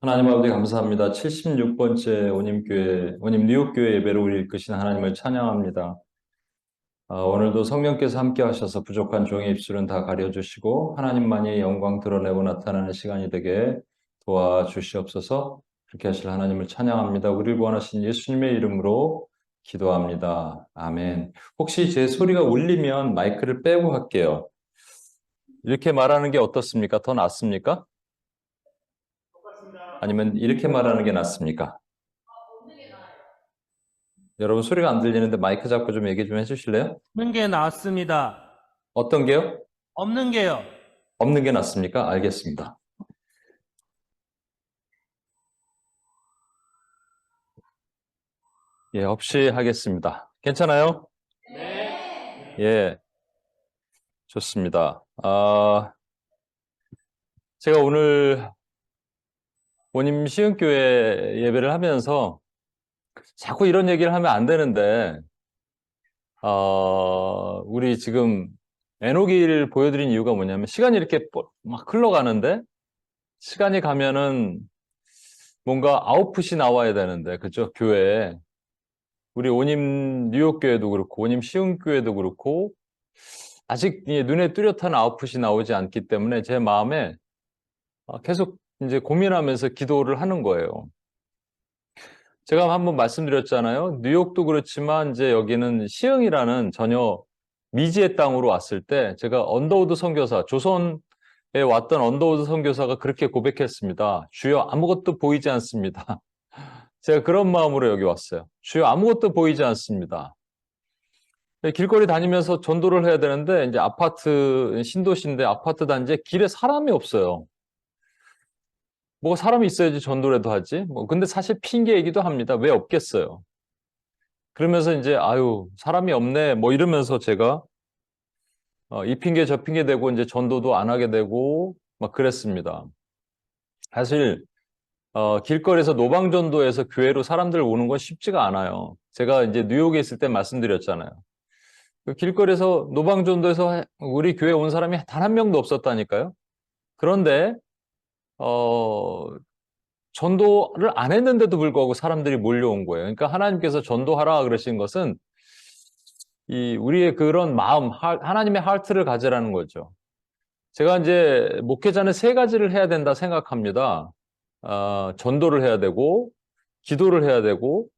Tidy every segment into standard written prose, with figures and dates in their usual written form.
하나님 아버지 감사합니다. 76번째 원님 뉴욕교회 예배를 우리 이끄신 하나님을 찬양합니다. 오늘도 성령께서 함께 하셔서 부족한 종의 입술은 다 가려주시고 하나님만이 영광 드러내고 나타나는 시간이 되게 도와주시옵소서. 그렇게 하실 하나님을 찬양합니다. 우리를 구원하신 예수님의 이름으로 기도합니다. 아멘. 혹시 제 소리가 울리면 마이크를 빼고 할게요. 이렇게 말하는 게 어떻습니까? 더 낫습니까? 아니면 이렇게 말하는 게 낫습니까? 여러분 소리가 안 들리는데 마이크 잡고 좀 얘기 좀 해주실래요? 없는 게 낫습니다. 어떤 게요? 없는 게요. 없는 게 낫습니까? 알겠습니다. 예, 없이 하겠습니다. 괜찮아요? 네. 예, 좋습니다. 제가 오늘 원임 시흥교회 예배를 하면서 자꾸 이런 얘기를 하면 안 되는데, 우리 지금 에녹이를 보여드린 이유가 뭐냐면 시간이 이렇게 막 흘러가는데 시간이 가면은 뭔가 아웃풋이 나와야 되는데, 그죠? 교회에. 우리 온임 뉴욕교회도 그렇고, 온임 시흥교회도 그렇고, 아직 눈에 뚜렷한 아웃풋이 나오지 않기 때문에 제 마음에 계속 이제 고민하면서 기도를 하는 거예요. 제가 한번 말씀드렸잖아요. 뉴욕도 그렇지만 이제 여기는 시흥이라는 전혀 미지의 땅으로 왔을 때 제가 언더우드 선교사, 조선에 왔던 언더우드 선교사가 그렇게 고백했습니다. 주여 아무것도 보이지 않습니다. 제가 그런 마음으로 여기 왔어요. 주여 아무것도 보이지 않습니다. 길거리 다니면서 전도를 해야 되는데 이제 아파트 신도시인데 아파트 단지에 길에 사람이 없어요. 뭐 사람이 있어야지 전도라도 하지. 뭐 근데 사실 핑계이기도 합니다. 왜 없겠어요? 그러면서 이제 아유 사람이 없네 뭐 이러면서 제가 이 핑계 저 핑계 대고 이제 전도도 안 하게 되고 막 그랬습니다. 사실 길거리에서 노방전도에서 교회로 사람들 오는 건 쉽지가 않아요. 제가 이제 뉴욕에 있을 때 말씀드렸잖아요. 그 길거리에서 노방전도에서 우리 교회 온 사람이 단 한 명도 없었다니까요. 그런데 어, 전도를 안 했는데도 불구하고 사람들이 몰려온 거예요. 그러니까 하나님께서 전도하라 그러신 것은 이 우리의 그런 마음, 하나님의 하트를 가지라는 거죠. 제가 이제 목회자는 세 가지를 해야 된다 생각합니다. 전도를 해야 되고, 기도를 해야 되고,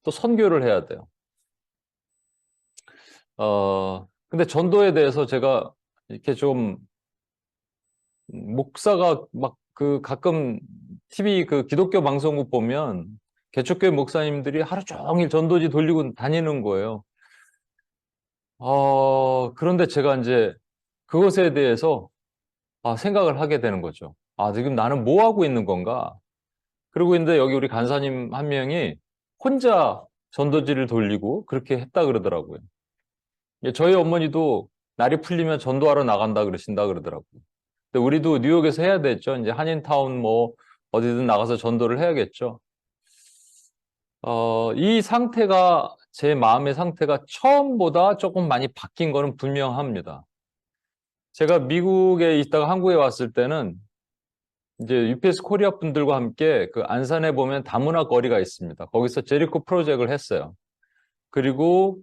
또 선교를 해야 돼요. 근데 전도에 대해서 제가 이렇게 좀 목사가 막 그 가끔 TV 그 기독교 방송국 보면 개척교회 목사님들이 하루 종일 전도지 돌리고 다니는 거예요. 그런데 제가 이제 그것에 대해서 생각을 하게 되는 거죠. 지금 나는 뭐 하고 있는 건가? 그리고 있는데 여기 우리 간사님 한 명이 혼자 전도지를 돌리고 그렇게 했다 그러더라고요. 저희 어머니도 날이 풀리면 전도하러 나간다 그러신다 그러더라고요. 근데 우리도 뉴욕에서 해야 되죠. 이제 한인타운 뭐 어디든 나가서 전도를 해야겠죠. 이 상태가 제 마음의 상태가 처음보다 조금 많이 바뀐 거는 분명합니다. 제가 미국에 있다가 한국에 왔을 때는 이제 UPS 코리아 분들과 함께 그 안산에 보면 다문화 거리가 있습니다. 거기서 제리코 프로젝트를 했어요. 그리고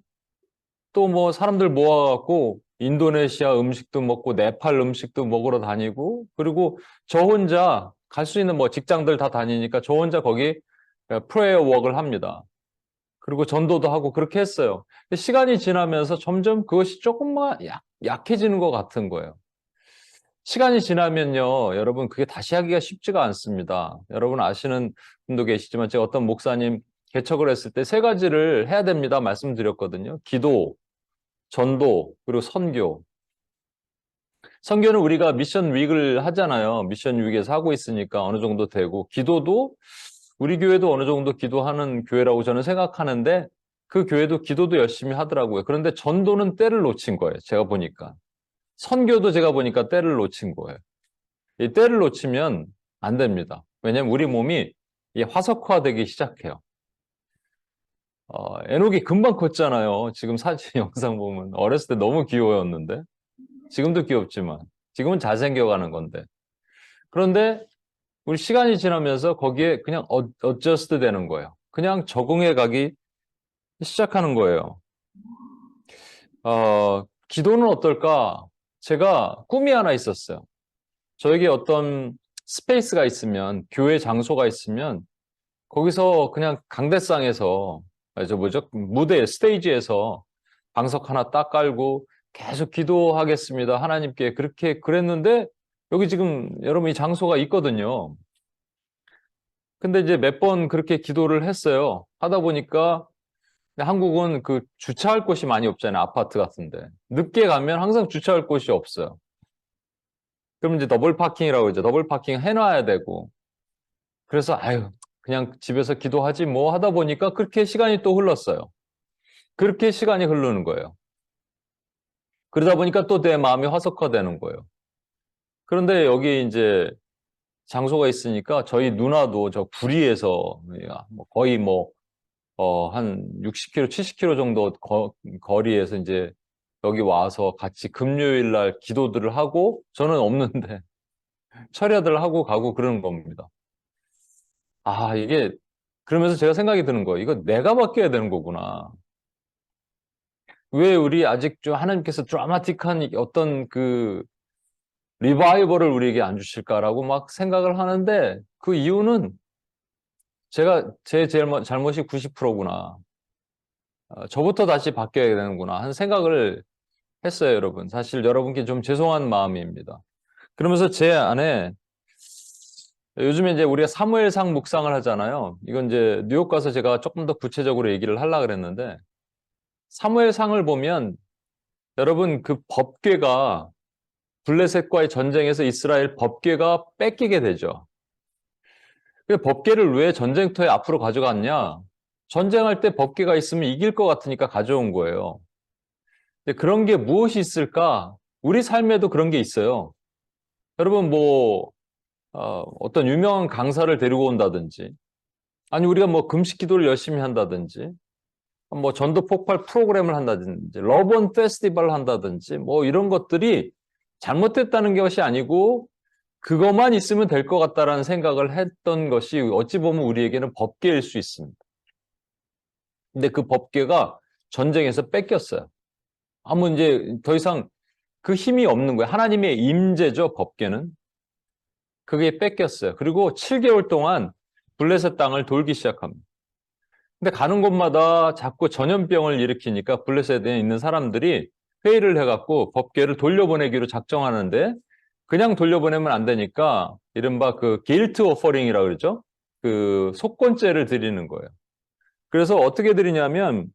또 뭐 사람들 모아갖고 인도네시아 음식도 먹고 네팔 음식도 먹으러 다니고 그리고 저 혼자 갈 수 있는 뭐 직장들 다 다니니까 저 혼자 거기 프레이어 워크를 합니다. 그리고 전도도 하고 그렇게 했어요. 시간이 지나면서 점점 그것이 조금만 약해지는 것 같은 거예요. 시간이 지나면요, 여러분 그게 다시 하기가 쉽지가 않습니다. 여러분 아시는 분도 계시지만 제가 어떤 목사님 개척을 했을 때 세 가지를 해야 됩니다 말씀드렸거든요. 기도, 전도, 그리고 선교. 선교는 우리가 미션 윅을 하잖아요. 미션 윅에서 하고 있으니까 어느 정도 되고, 기도도 우리 교회도 어느 정도 기도하는 교회라고 저는 생각하는데 그 교회도 기도도 열심히 하더라고요. 그런데 전도는 때를 놓친 거예요. 제가 보니까. 선교도 제가 보니까 때를 놓친 거예요. 이 때를 놓치면 안 됩니다. 왜냐하면 우리 몸이 화석화되기 시작해요. 에녹이 금방 컸잖아요. 지금 사진 영상 보면 어렸을 때 너무 귀여웠는데 지금도 귀엽지만 지금은 잘생겨가는 건데 그런데 우리 시간이 지나면서 거기에 그냥 어저스트 되는 거예요. 그냥 적응해 가기 시작하는 거예요. 기도는 어떨까? 제가 꿈이 하나 있었어요. 저에게 어떤 스페이스가 있으면, 교회 장소가 있으면, 거기서 그냥 강대상에서, 무대, 스테이지에서 방석 하나 딱 깔고 계속 기도하겠습니다. 하나님께 그렇게 그랬는데, 여기 지금 여러분 이 장소가 있거든요. 근데 이제 몇 번 그렇게 기도를 했어요. 하다 보니까 한국은 그 주차할 곳이 많이 없잖아요. 아파트 같은데. 늦게 가면 항상 주차할 곳이 없어요. 그럼 이제 더블 파킹이라고 이제 더블 파킹 해놔야 되고. 그래서 아유, 그냥 집에서 기도하지 뭐 하다 보니까 그렇게 시간이 또 흘렀어요. 그렇게 시간이 흐르는 거예요. 그러다 보니까 또 내 마음이 화석화되는 거예요. 그런데 여기 이제 장소가 있으니까 저희 누나도 저 구리에서 뭐 거의 한 60km, 70km 정도 거리에서 이제 여기 와서 같이 금요일 날 기도들을 하고 저는 없는데 철야들 하고 가고 그러는 겁니다. 아, 이게 그러면서 제가 생각이 드는 거예요. 이거 내가 바뀌어야 되는 거구나. 왜 우리 아직 좀 하나님께서 드라마틱한 어떤 그 리바이벌을 우리에게 안 주실까라고 막 생각을 하는데 그 이유는 제 잘못이 90%구나. 저부터 다시 바뀌어야 되는구나 하는 생각을 했어요, 여러분. 사실 여러분께 좀 죄송한 마음입니다. 그러면서 제 안에 요즘에 이제 우리가 사무엘상 묵상을 하잖아요. 이건 이제 뉴욕 가서 제가 조금 더 구체적으로 얘기를 하려고 그랬는데 사무엘상을 보면 여러분 그 법궤가 블레셋과의 전쟁에서 이스라엘 법궤가 뺏기게 되죠. 그 법궤를 왜 전쟁터에 앞으로 가져갔냐? 전쟁할 때 법궤가 있으면 이길 것 같으니까 가져온 거예요. 근데 그런 게 무엇이 있을까? 우리 삶에도 그런 게 있어요. 여러분 어떤 유명한 강사를 데리고 온다든지 아니 우리가 뭐 금식 기도를 열심히 한다든지 뭐 전도 폭발 프로그램을 한다든지 러번 페스티벌을 한다든지 뭐 이런 것들이 잘못됐다는 것이 아니고 그것만 있으면 될 것 같다라는 생각을 했던 것이 어찌 보면 우리에게는 법궤일 수 있습니다. 근데 그 법궤가 전쟁에서 뺏겼어요. 아무 이제 더 이상 그 힘이 없는 거예요. 하나님의 임재죠, 법궤는. 그게 뺏겼어요. 그리고 7개월 동안 블레셋 땅을 돌기 시작합니다. 근데 가는 곳마다 자꾸 전염병을 일으키니까 블레셋에 있는 사람들이 회의를 해갖고 법궤를 돌려보내기로 작정하는데 그냥 돌려보내면 안 되니까 이른바 그 게일트 오퍼링이라고 그러죠. 그 속건죄를 드리는 거예요. 그래서 어떻게 드리냐면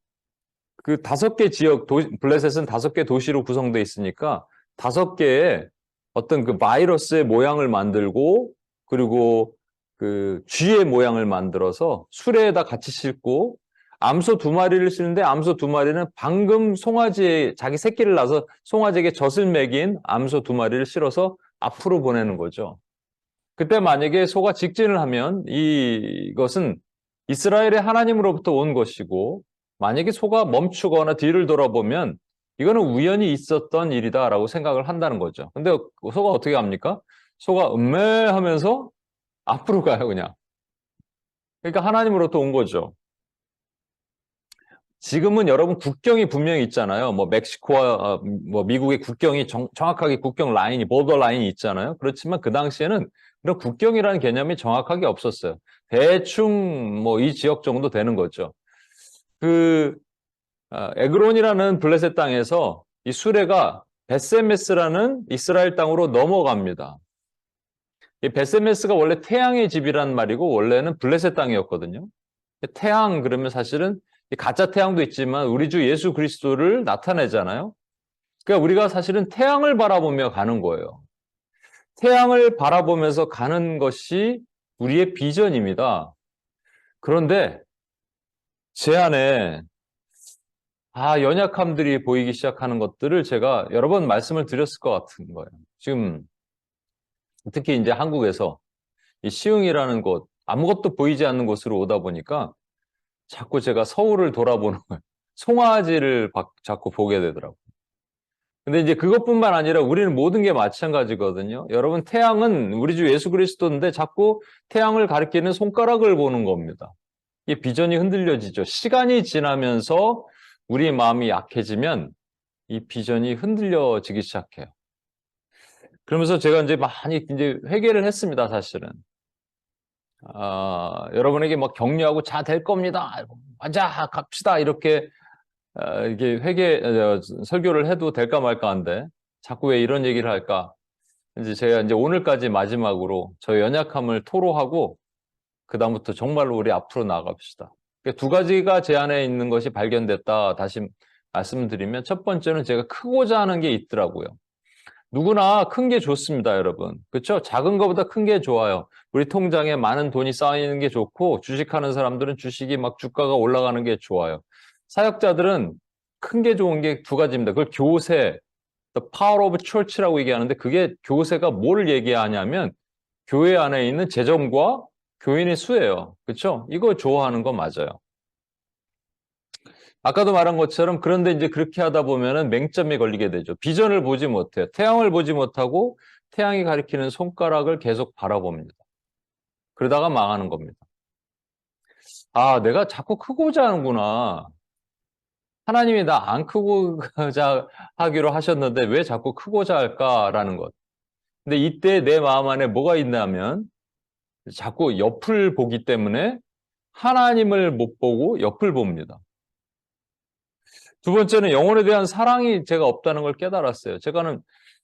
그 5개 지역 블레셋은 5개 도시로 구성되어 있으니까 5개의 어떤 그 바이러스의 모양을 만들고 그리고 그 쥐의 모양을 만들어서 수레에다 같이 싣고 암소 2마리를 싣는데 암소 2마리는 방금 송아지에 자기 새끼를 낳아서 송아지에게 젖을 먹인 암소 2마리를 실어서 앞으로 보내는 거죠. 그때 만약에 소가 직진을 하면 이것은 이스라엘의 하나님으로부터 온 것이고 만약에 소가 멈추거나 뒤를 돌아보면 이거는 우연히 있었던 일이다라고 생각을 한다는 거죠. 근데 소가 어떻게 합니까? 소가 하면서 앞으로 가요, 그냥. 그러니까 하나님으로부터 온 거죠. 지금은 여러분 국경이 분명히 있잖아요. 뭐 멕시코와 뭐 미국의 국경이 정확하게 국경 라인이 보더 라인이 있잖아요. 그렇지만 그 당시에는 그런 국경이라는 개념이 정확하게 없었어요. 대충 뭐 이 지역 정도 되는 거죠. 그 에그론이라는 블레셋 땅에서 이 수레가 베세메스라는 이스라엘 땅으로 넘어갑니다. 이 베세메스가 원래 태양의 집이란 말이고 원래는 블레셋 땅이었거든요. 태양 그러면 사실은 가짜 태양도 있지만 우리 주 예수 그리스도를 나타내잖아요. 그러니까 우리가 사실은 태양을 바라보며 가는 거예요. 태양을 바라보면서 가는 것이 우리의 비전입니다. 그런데 제 안에 연약함들이 보이기 시작하는 것들을 제가 여러 번 말씀을 드렸을 것 같은 거예요. 지금 특히 이제 한국에서 이 시흥이라는 곳, 아무것도 보이지 않는 곳으로 오다 보니까 자꾸 제가 서울을 돌아보는 거예요. 송아지를 자꾸 보게 되더라고요. 근데 이제 그것뿐만 아니라 우리는 모든 게 마찬가지거든요. 여러분, 태양은 우리 주 예수 그리스도인데 자꾸 태양을 가리키는 손가락을 보는 겁니다. 이 비전이 흔들려지죠. 시간이 지나면서 우리 마음이 약해지면 이 비전이 흔들려지기 시작해요. 그러면서 제가 이제 많이 이제 회개를 했습니다, 사실은. 여러분에게 막 격려하고 자, 될 겁니다. 가자, 갑시다. 이렇게, 이게 설교를 해도 될까 말까 한데, 자꾸 왜 이런 얘기를 할까? 이제 제가 이제 오늘까지 마지막으로 저의 연약함을 토로하고, 그다음부터 정말로 우리 앞으로 나아갑시다. 두 가지가 제 안에 있는 것이 발견됐다. 다시 말씀드리면, 첫 번째는 제가 크고자 하는 게 있더라고요. 누구나 큰 게 좋습니다, 여러분. 그렇죠? 작은 것보다 큰 게 좋아요. 우리 통장에 많은 돈이 쌓이는 게 좋고, 주식하는 사람들은 주식이 막 주가가 올라가는 게 좋아요. 사역자들은 큰 게 좋은 게 두 가지입니다. 그걸 교세, the power of church라고 얘기하는데, 그게 교세가 뭘 얘기하냐면 교회 안에 있는 재정과 교인의 수예요. 그렇죠? 이거 좋아하는 거 맞아요. 아까도 말한 것처럼 그런데 이제 그렇게 하다 보면은 맹점이 걸리게 되죠. 비전을 보지 못해요. 태양을 보지 못하고 태양이 가리키는 손가락을 계속 바라봅니다. 그러다가 망하는 겁니다. 아, 내가 자꾸 크고자 하는구나. 하나님이 나 안 크고자 하기로 하셨는데 왜 자꾸 크고자 할까라는 것. 근데 이때 내 마음 안에 뭐가 있냐면 자꾸 옆을 보기 때문에 하나님을 못 보고 옆을 봅니다. 두 번째는 영혼에 대한 사랑이 제가 없다는 걸 깨달았어요.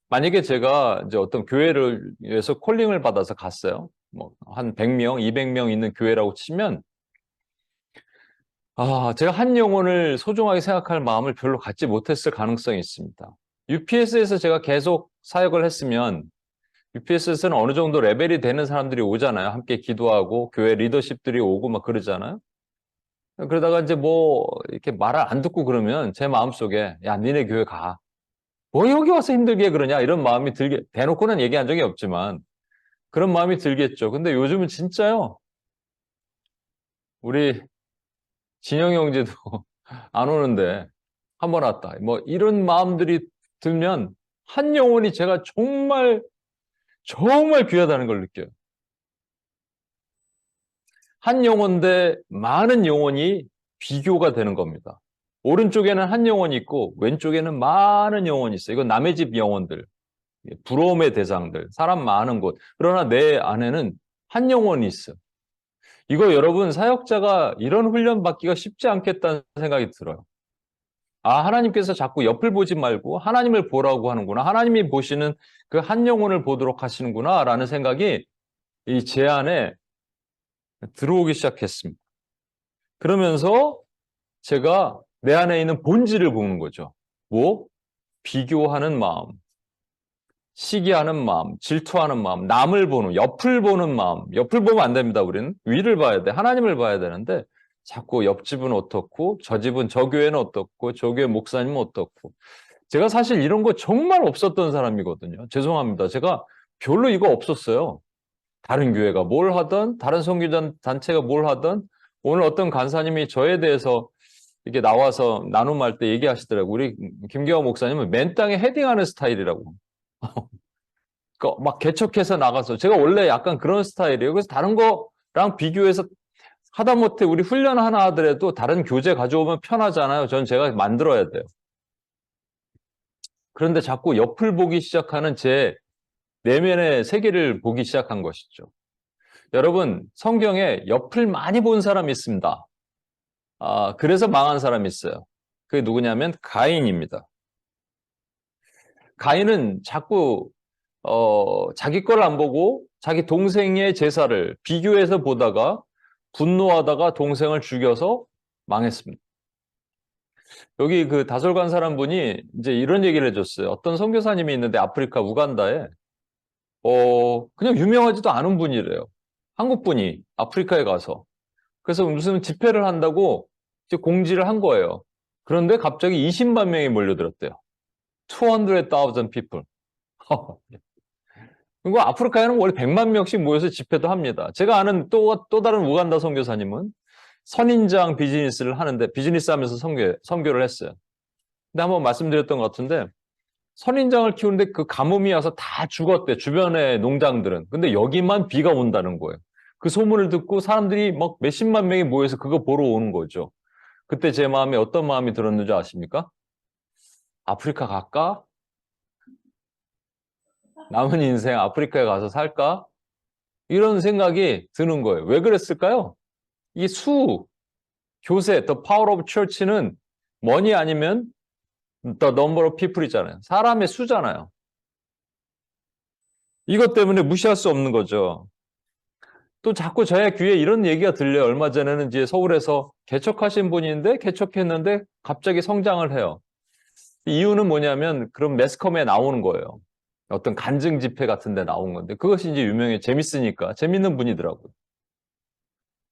만약에 제가 이제 어떤 교회를 위해서 콜링을 받아서 갔어요. 뭐, 한 100명, 200명 있는 교회라고 치면, 제가 한 영혼을 소중하게 생각할 마음을 별로 갖지 못했을 가능성이 있습니다. UPS에서 제가 계속 사역을 했으면, UPS에서는 어느 정도 레벨이 되는 사람들이 오잖아요. 함께 기도하고, 교회 리더십들이 오고 막 그러잖아요. 그러다가 이제 뭐, 이렇게 말을 안 듣고 그러면 제 마음속에, 야, 니네 교회 가. 뭐 여기 와서 힘들게 그러냐? 이런 마음이 대놓고는 얘기한 적이 없지만, 그런 마음이 들겠죠. 근데 요즘은 진짜요. 우리 진영이 형제도 안 오는데, 한 번 왔다. 뭐, 이런 마음들이 들면, 한 영혼이 제가 정말, 정말 귀하다는 걸 느껴요. 한 영혼 대 많은 영혼이 비교가 되는 겁니다. 오른쪽에는 한 영혼이 있고 왼쪽에는 많은 영혼이 있어요. 이건 남의 집 영혼들, 부러움의 대상들, 사람 많은 곳. 그러나 내 안에는 한 영혼이 있어요. 이거 여러분 사역자가 이런 훈련 받기가 쉽지 않겠다는 생각이 들어요. 하나님께서 자꾸 옆을 보지 말고 하나님을 보라고 하는구나. 하나님이 보시는 그 한 영혼을 보도록 하시는구나 라는 생각이 이 제 안에 들어오기 시작했습니다. 그러면서 제가 내 안에 있는 본질을 보는 거죠. 뭐? 비교하는 마음, 시기하는 마음, 질투하는 마음, 남을 보는, 옆을 보는 마음. 옆을 보면 안 됩니다, 우리는. 위를 봐야 돼. 하나님을 봐야 되는데 자꾸 옆집은 어떻고, 저 집은 저 교회는 어떻고, 저 교회 목사님은 어떻고. 제가 사실 이런 거 정말 없었던 사람이거든요. 죄송합니다. 제가 별로 이거 없었어요. 다른 교회가 뭘 하든, 다른 선교단 단체가 뭘 하든, 오늘 어떤 간사님이 저에 대해서 이렇게 나와서 나눔할 때 얘기하시더라고요. 우리 김기화 목사님은 맨 땅에 헤딩하는 스타일이라고. 막 개척해서 나가서. 제가 원래 약간 그런 스타일이에요. 그래서 다른 거랑 비교해서 하다못해 우리 훈련 하나 하더라도 다른 교재 가져오면 편하잖아요. 전 제가 만들어야 돼요. 그런데 자꾸 옆을 보기 시작하는 제 내면의 세계를 보기 시작한 것이죠. 여러분, 성경에 옆을 많이 본 사람이 있습니다. 그래서 망한 사람이 있어요. 그게 누구냐면 가인입니다. 가인은 자꾸 자기 걸 안 보고 자기 동생의 제사를 비교해서 보다가 분노하다가 동생을 죽여서 망했습니다. 여기 그 다솔관 사람분이 이제 이런 얘기를 해줬어요. 어떤 선교사님이 있는데 아프리카 우간다에 그냥 유명하지도 않은 분이래요. 한국 분이 아프리카에 가서 그래서 무슨 집회를 한다고 이제 공지를 한 거예요. 그런데 갑자기 20만 명이 몰려들었대요. 200,000 people. 그리고 아프리카에는 원래 100만 명씩 모여서 집회도 합니다. 제가 아는 또 다른 우간다 선교사님은 선인장 비즈니스를 하는데 비즈니스 하면서 선교를 했어요. 근데 한번 말씀드렸던 것 같은데 선인장을 키우는데 그 가뭄이 와서 다 죽었대, 주변의 농장들은. 근데 여기만 비가 온다는 거예요. 그 소문을 듣고 사람들이 막 몇십만 명이 모여서 그거 보러 오는 거죠. 그때 제 마음에 어떤 마음이 들었는지 아십니까? 아프리카 갈까? 남은 인생 아프리카에 가서 살까? 이런 생각이 드는 거예요. 왜 그랬을까요? 이 교세, The Power of Church는 뭐니 아니면 The Number of People이잖아요. 사람의 수잖아요. 이것 때문에 무시할 수 없는 거죠. 또 자꾸 저의 귀에 이런 얘기가 들려요. 얼마 전에는 이제 서울에서 개척하신 분인데 개척했는데 갑자기 성장을 해요. 이유는 뭐냐면 그런 매스컴에 나오는 거예요. 어떤 간증 집회 같은 데 나온 건데 그것이 이제 유명해 재밌으니까 재밌는 분이더라고요.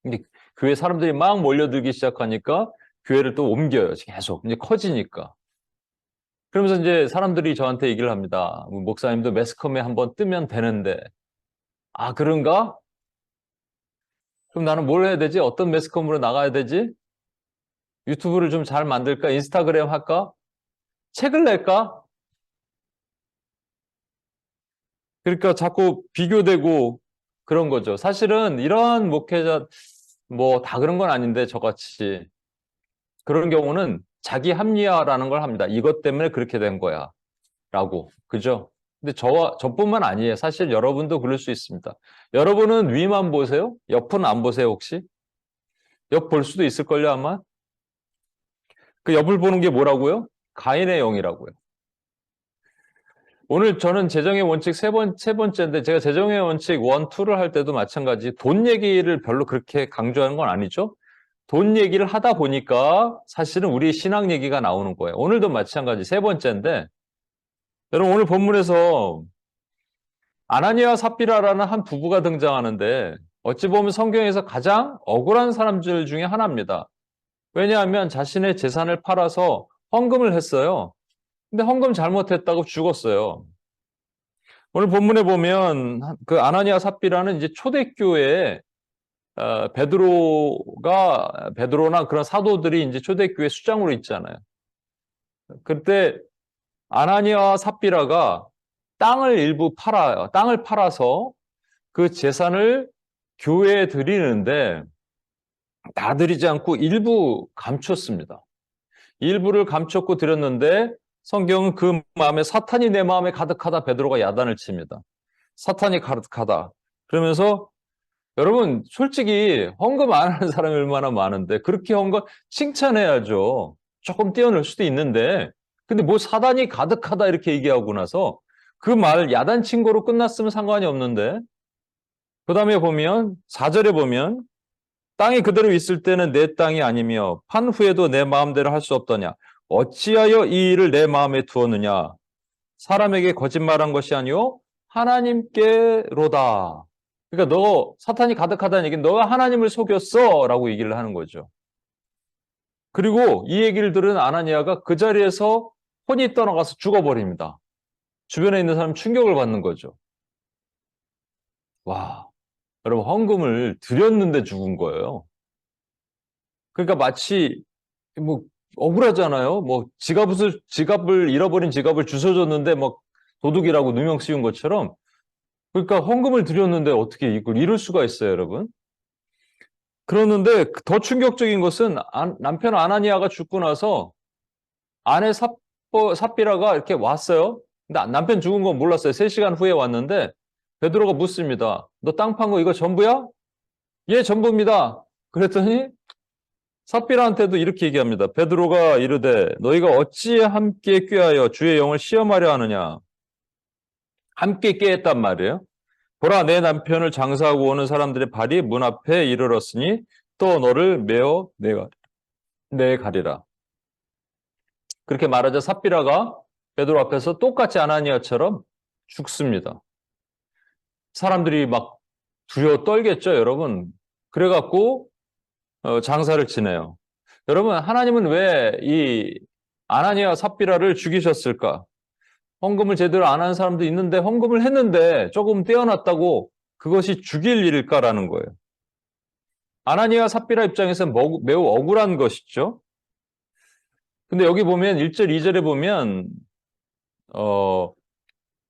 근데 교회 사람들이 막 몰려들기 시작하니까 교회를 또 옮겨요. 계속 이제 커지니까. 그러면서 이제 사람들이 저한테 얘기를 합니다. 목사님도 매스컴에 한번 뜨면 되는데 아 그런가? 그럼 나는 뭘 해야 되지? 어떤 매스컴으로 나가야 되지? 유튜브를 좀 잘 만들까? 인스타그램 할까? 책을 낼까? 그러니까 자꾸 비교되고 그런 거죠. 사실은 이러한 목회자 뭐 다 그런 건 아닌데 저같이 그런 경우는 자기 합리화라는 걸 합니다. 이것 때문에 그렇게 된 거야 라고. 그죠? 근데 저뿐만 아니에요. 사실 여러분도 그럴 수 있습니다. 여러분은 위만 보세요? 옆은 안 보세요 혹시? 옆 볼 수도 있을걸요 아마? 그 옆을 보는 게 뭐라고요? 가인의 영이라고요. 오늘 저는 재정의 원칙 세 번째인데 제가 재정의 원칙 1, 2를 할 때도 마찬가지 돈 얘기를 별로 그렇게 강조하는 건 아니죠. 돈 얘기를 하다 보니까 사실은 우리 신앙 얘기가 나오는 거예요. 오늘도 마찬가지 세 번째인데 여러분 오늘 본문에서 아나니아 삽비라라는 한 부부가 등장하는데 어찌 보면 성경에서 가장 억울한 사람들 중에 하나입니다. 왜냐하면 자신의 재산을 팔아서 헌금을 했어요. 근데 헌금 잘못했다고 죽었어요. 오늘 본문에 보면 그 아나니아 삽비라는 이제 초대교회에 베드로나 그런 사도들이 이제 초대교회 수장으로 있잖아요. 그때 아나니아와 삽비라가 땅을 일부 팔아요. 땅을 팔아서 그 재산을 교회에 드리는데 다 드리지 않고 일부 감췄습니다. 일부를 감췄고 드렸는데 성경은 그 마음에 사탄이 내 마음에 가득하다 베드로가 야단을 칩니다. 사탄이 가득하다. 그러면서 여러분 솔직히 헌금 안 하는 사람이 얼마나 많은데 그렇게 헌금 칭찬해야죠. 조금 뛰어놀 수도 있는데 근데 뭐 사단이 가득하다 이렇게 얘기하고 나서 그 말 야단친 거로 끝났으면 상관이 없는데 그 다음에 보면 4절에 보면 땅이 그대로 있을 때는 내 땅이 아니며 판 후에도 내 마음대로 할 수 없더냐 어찌하여 이 일을 내 마음에 두었느냐 사람에게 거짓말한 것이 아니오 하나님께로다. 그러니까 너 사탄이 가득하다는 얘기는 너가 하나님을 속였어 라고 얘기를 하는 거죠. 그리고 이 얘기를 들은 아나니아가 그 자리에서 혼이 떠나가서 죽어버립니다. 주변에 있는 사람 충격을 받는 거죠. 와, 여러분 헌금을 드렸는데 죽은 거예요. 그러니까 마치 뭐 억울하잖아요. 뭐 지갑을 잃어버린 지갑을 주워줬는데 막 도둑이라고 누명 씌운 것처럼 그러니까 헌금을 드렸는데 어떻게 이걸 잃을 수가 있어요, 여러분? 그러는데 더 충격적인 것은 남편 아나니아가 죽고 나서 아내 삽비라가 이렇게 왔어요. 근데 남편 죽은 건 몰랐어요. 3시간 후에 왔는데 베드로가 묻습니다. 너 땅 판 거 이거 전부야? 예, 전부입니다. 그랬더니 삽비라한테도 이렇게 얘기합니다. 베드로가 이르되 너희가 어찌 함께 꾀하여 주의 영을 시험하려 하느냐. 함께 꾀했단 말이에요. 보라 내 남편을 장사하고 오는 사람들의 발이 문 앞에 이르렀으니 또 너를 메어 내가리라. 그렇게 말하자 삽비라가 베드로 앞에서 똑같이 아나니아처럼 죽습니다. 사람들이 막 두려워 떨겠죠, 여러분. 그래갖고 장사를 지내요. 여러분, 하나님은 왜 이 아나니아 삽비라를 죽이셨을까? 헌금을 제대로 안 하는 사람도 있는데 헌금을 했는데 조금 떼어놨다고 그것이 죽일 일일까라는 거예요. 아나니아 삽비라 입장에서는 매우 억울한 것이죠. 근데 여기 보면 1절, 2절에 보면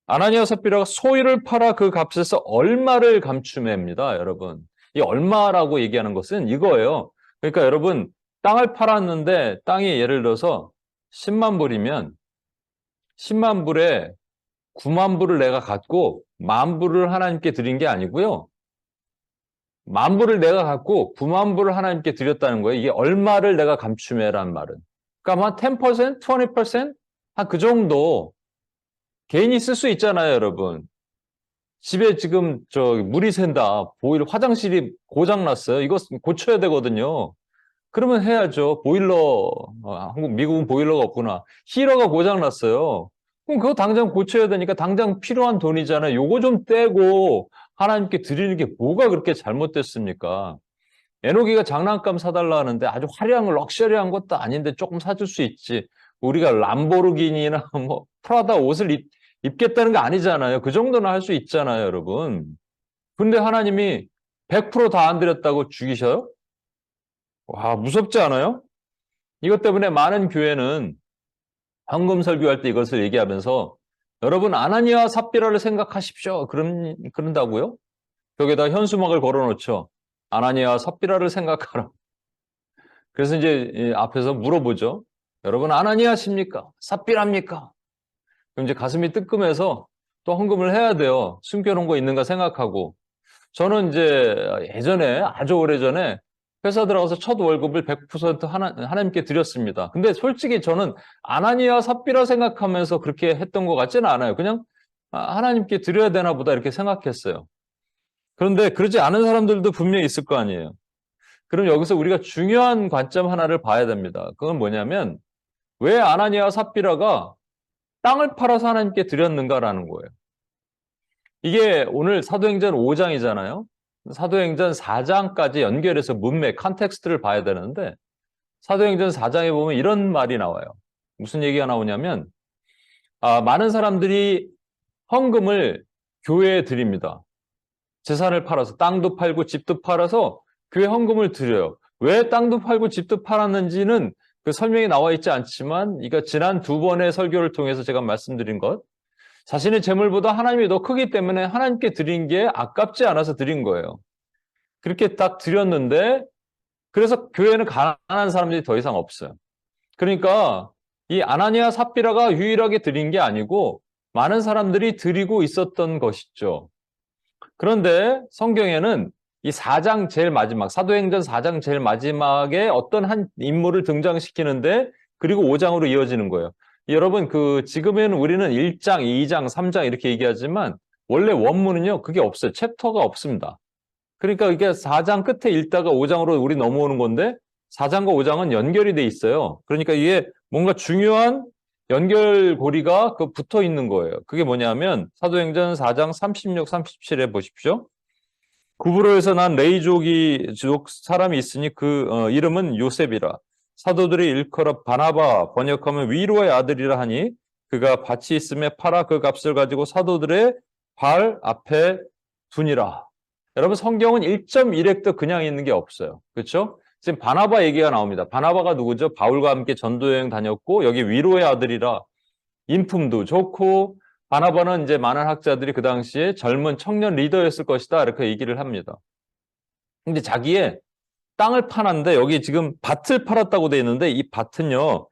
아나니아 삽비라가 소유를 팔아 그 값에서 얼마를 감추매입니다, 여러분. 이 얼마라고 얘기하는 것은 이거예요. 그러니까 여러분, 땅을 팔았는데 땅이 예를 들어서 10만 불이면 10만 불에 9만 불을 내가 갖고 만 불을 하나님께 드린 게 아니고요. 만 불을 내가 갖고 9만 불을 하나님께 드렸다는 거예요. 이게 얼마를 내가 감추매란 말은. 그러니까 한 10%, 20%? 한 그 정도 개인이 쓸 수 있잖아요, 여러분. 집에 지금 물이 샌다. 보일러 화장실이 고장 났어요. 이거 고쳐야 되거든요. 그러면 해야죠. 보일러 한국 미국은 보일러가 없구나. 히터가 고장 났어요. 그럼 그거 당장 고쳐야 되니까 당장 필요한 돈이잖아요. 요거 좀 떼고 하나님께 드리는 게 뭐가 그렇게 잘못됐습니까? 에노기가 장난감 사달라 하는데 아주 화려한 럭셔리한 것도 아닌데 조금 사줄 수 있지. 우리가 람보르기니나 뭐 프라다 옷을 입겠다는 거 아니잖아요. 그 정도는 할 수 있잖아요, 여러분. 근데 하나님이 100%다 안 드렸다고 죽이셔요? 와, 무섭지 않아요? 이것 때문에 많은 교회는 헌금 설교할 때 이것을 얘기하면서 여러분 아나니아 삽비라를 생각하십시오. 그런다고요? 벽에다 현수막을 걸어놓죠. 아나니아 삽비라를 생각하라. 그래서 이제 앞에서 물어보죠. 여러분 아나니아십니까? 삽비라입니까? 그럼 이제 가슴이 뜨끔해서 또 헌금을 해야 돼요. 숨겨놓은 거 있는가 생각하고. 저는 이제 예전에 아주 오래전에 회사 들어가서 첫 월급을 100% 하나님께 드렸습니다. 근데 솔직히 저는 아나니아 삽비라 생각하면서 그렇게 했던 것 같지는 않아요. 그냥 하나님께 드려야 되나 보다 이렇게 생각했어요. 그런데 그러지 않은 사람들도 분명히 있을 거 아니에요. 그럼 여기서 우리가 중요한 관점 하나를 봐야 됩니다. 그건 뭐냐면 왜 아나니아 삽비라가 땅을 팔아서 하나님께 드렸는가라는 거예요. 이게 오늘 사도행전 5장이잖아요. 사도행전 4장까지 연결해서 문맥, 컨텍스트를 봐야 되는데 사도행전 4장에 보면 이런 말이 나와요. 무슨 얘기가 나오냐면 많은 사람들이 헌금을 교회에 드립니다. 재산을 팔아서 땅도 팔고 집도 팔아서 교회 헌금을 드려요. 왜 땅도 팔고 집도 팔았는지는 그 설명이 나와 있지 않지만 이거 지난 두 번의 설교를 통해서 제가 말씀드린 것 자신의 재물보다 하나님이 더 크기 때문에 하나님께 드린 게 아깝지 않아서 드린 거예요. 그렇게 딱 드렸는데 그래서 교회는 가난한 사람들이 더 이상 없어요. 그러니까 이 아나니아 삽비라가 유일하게 드린 게 아니고 많은 사람들이 드리고 있었던 것이죠. 그런데 성경에는 이 4장 제일 마지막, 사도행전 4장 제일 마지막에 어떤 한 인물을 등장시키는데 그리고 5장으로 이어지는 거예요. 여러분, 지금은 우리는 1장, 2장, 3장 이렇게 얘기하지만 원래 원문은요, 그게 없어요. 챕터가 없습니다. 그러니까 이게 4장 끝에 읽다가 5장으로 우리 넘어오는 건데 4장과 5장은 연결이 돼 있어요. 그러니까 이게 뭔가 중요한 연결고리가 붙어 있는 거예요. 그게 뭐냐면 사도행전 4장 36, 37에 보십시오. 구브로에서 난 레이족 사람이 있으니 이름은 요셉이라. 사도들이 일컬어 바나바 번역하면 위로의 아들이라 하니 그가 밭이 있음에 팔아 그 값을 가지고 사도들의 발 앞에 두니라. 여러분 성경은 1.1획도 그냥 있는 게 없어요. 그렇죠? 지금 바나바 얘기가 나옵니다. 바나바가 누구죠? 바울과 함께 전도여행 다녔고 여기 위로의 아들이라 인품도 좋고 바나바는 이제 많은 학자들이 그 당시에 젊은 청년 리더였을 것이다 이렇게 얘기를 합니다. 근데 자기의 땅을 파는데 여기 지금 밭을 팔았다고 돼 있는데 이 밭은요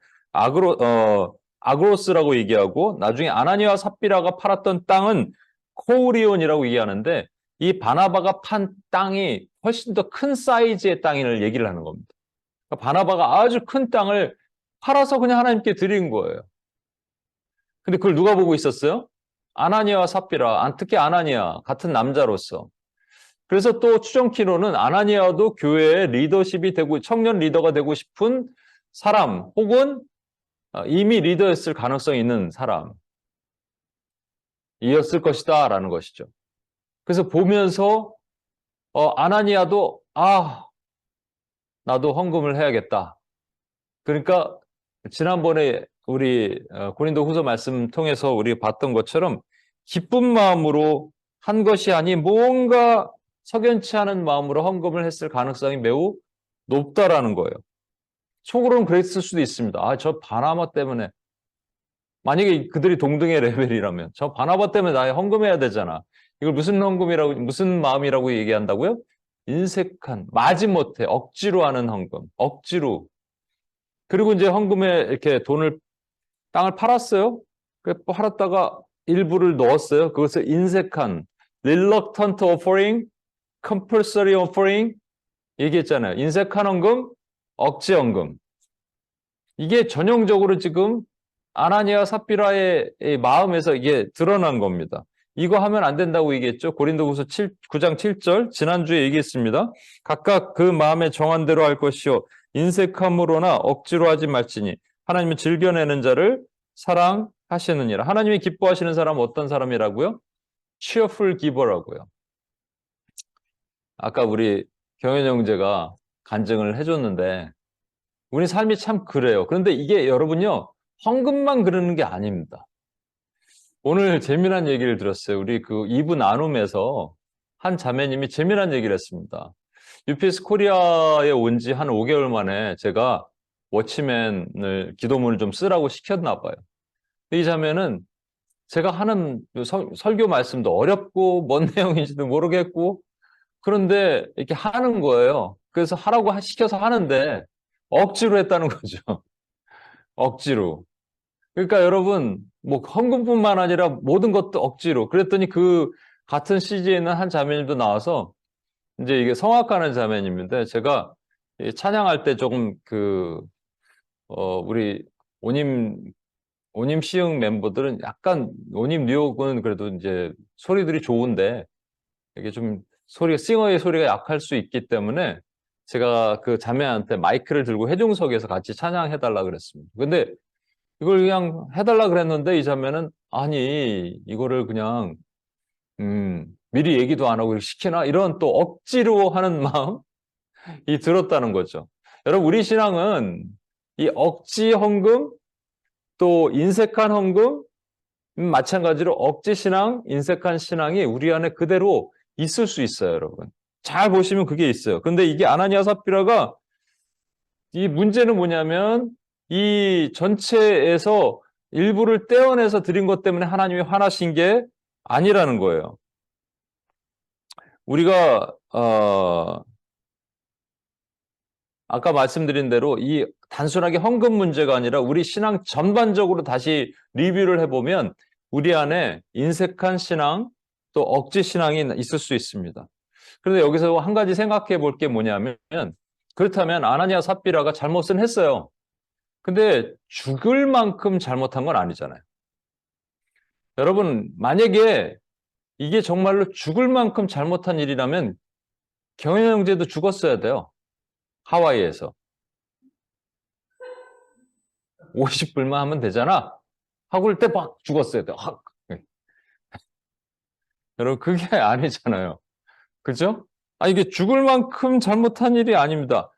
아그로스라고 얘기하고 나중에 아나니아 삽비라가 팔았던 땅은 코우리온이라고 얘기하는데 이 바나바가 판 땅이 훨씬 더 큰 사이즈의 땅을 얘기를 하는 겁니다. 그러니까 바나바가 아주 큰 땅을 팔아서 그냥 하나님께 드린 거예요. 근데 그걸 누가 보고 있었어요? 아나니아와 삽비라, 특히 아나니아 같은 남자로서. 그래서 또 추정키로는 아나니아도 교회의 리더십이 되고 청년 리더가 되고 싶은 사람 혹은 이미 리더였을 가능성이 있는 사람이었을 것이다 라는 것이죠. 그래서 보면서 아나니아도 나도 헌금을 해야겠다. 그러니까 지난번에 우리 고린도후서 말씀 통해서 우리 봤던 것처럼 기쁜 마음으로 한 것이 아닌 뭔가 석연치 않은 마음으로 헌금을 했을 가능성이 매우 높다라는 거예요. 속으로는 그랬을 수도 있습니다. 저 바나바 때문에 만약에 그들이 동등의 레벨이라면 저 바나바 때문에 나 헌금해야 되잖아. 이걸 무슨 헌금이라고 무슨 마음이라고 얘기한다고요? 인색한 마지못해 억지로 하는 헌금, 억지로. 그리고 이제 헌금에 이렇게 땅을 팔았어요. 팔았다가 일부를 넣었어요. 그것을 인색한 reluctant offering, compulsory offering 얘기했잖아요. 인색한 헌금, 억지 헌금. 이게 전형적으로 지금 아나니아 삽비라의 마음에서 이게 드러난 겁니다. 이거 하면 안 된다고 얘기했죠. 고린도후서 9장 7절 지난주에 얘기했습니다. 각각 그 마음에 정한 대로 할 것이요 인색함으로나 억지로 하지 말지니 하나님은 즐겨내는 자를 사랑하시느니라. 하나님이 기뻐하시는 사람은 어떤 사람이라고요? cheerful giver라고요. 아까 우리 경현 형제가 간증을 해줬는데 우리 삶이 참 그래요. 그런데 이게 여러분요, 헌금만 그러는 게 아닙니다. 오늘 재미난 얘기를 들었어요. 우리 그 2부 나눔에서 한 자매님이 재미난 얘기를 했습니다. UPS 코리아에 온 지 한 5개월 만에 제가 워치맨을 기도문을 좀 쓰라고 시켰나 봐요. 이 자매는 제가 하는 설교 말씀도 어렵고 뭔 내용인지도 모르겠고 그런데 이렇게 하는 거예요. 그래서 하라고 시켜서 하는데 억지로 했다는 거죠. 억지로. 그러니까 여러분, 뭐 헌금뿐만 아니라 모든 것도 억지로. 그랬더니 그 같은 CG에 있는 한 자매님도 나와서 이제 이게 성악하는 자매님인데 제가 찬양할 때 조금 우리 오님 시흥 멤버들은 약간 오님 뉴욕은 그래도 이제 소리들이 좋은데 이게 좀 싱어의 소리가 약할 수 있기 때문에 제가 그 자매한테 마이크를 들고 회중석에서 같이 찬양해달라 그랬습니다. 근데 이걸 그냥 해달라 그랬는데 이 자매는 아니 이거를 그냥 미리 얘기도 안 하고 시키나 이런 또 억지로 하는 마음이 들었다는 거죠. 여러분 우리 신앙은 이 억지 헌금 또 인색한 헌금 마찬가지로 억지 신앙, 인색한 신앙이 우리 안에 그대로 있을 수 있어요, 여러분. 잘 보시면 그게 있어요. 근데 이게 아나니아 삽비라가 이 문제는 뭐냐면 이 전체에서 일부를 떼어내서 드린 것 때문에 하나님이 화나신 게 아니라는 거예요. 우리가 아까 말씀드린 대로 이 단순하게 헌금 문제가 아니라 우리 신앙 전반적으로 다시 리뷰를 해보면 우리 안에 인색한 신앙 또 억지 신앙이 있을 수 있습니다. 그런데 여기서 한 가지 생각해 볼 게 뭐냐면 그렇다면 아나니아 삽비라가 잘못은 했어요. 근데 죽을 만큼 잘못한 건 아니잖아요. 여러분 만약에 이게 정말로 죽을 만큼 잘못한 일이라면 경현 형제도 죽었어야 돼요. 하와이에서. 50불만 하면 되잖아. 하고 올 때 막 죽었어야 돼. 확. 여러분 그게 아니잖아요. 그죠? 이게 죽을 만큼 잘못한 일이 아닙니다.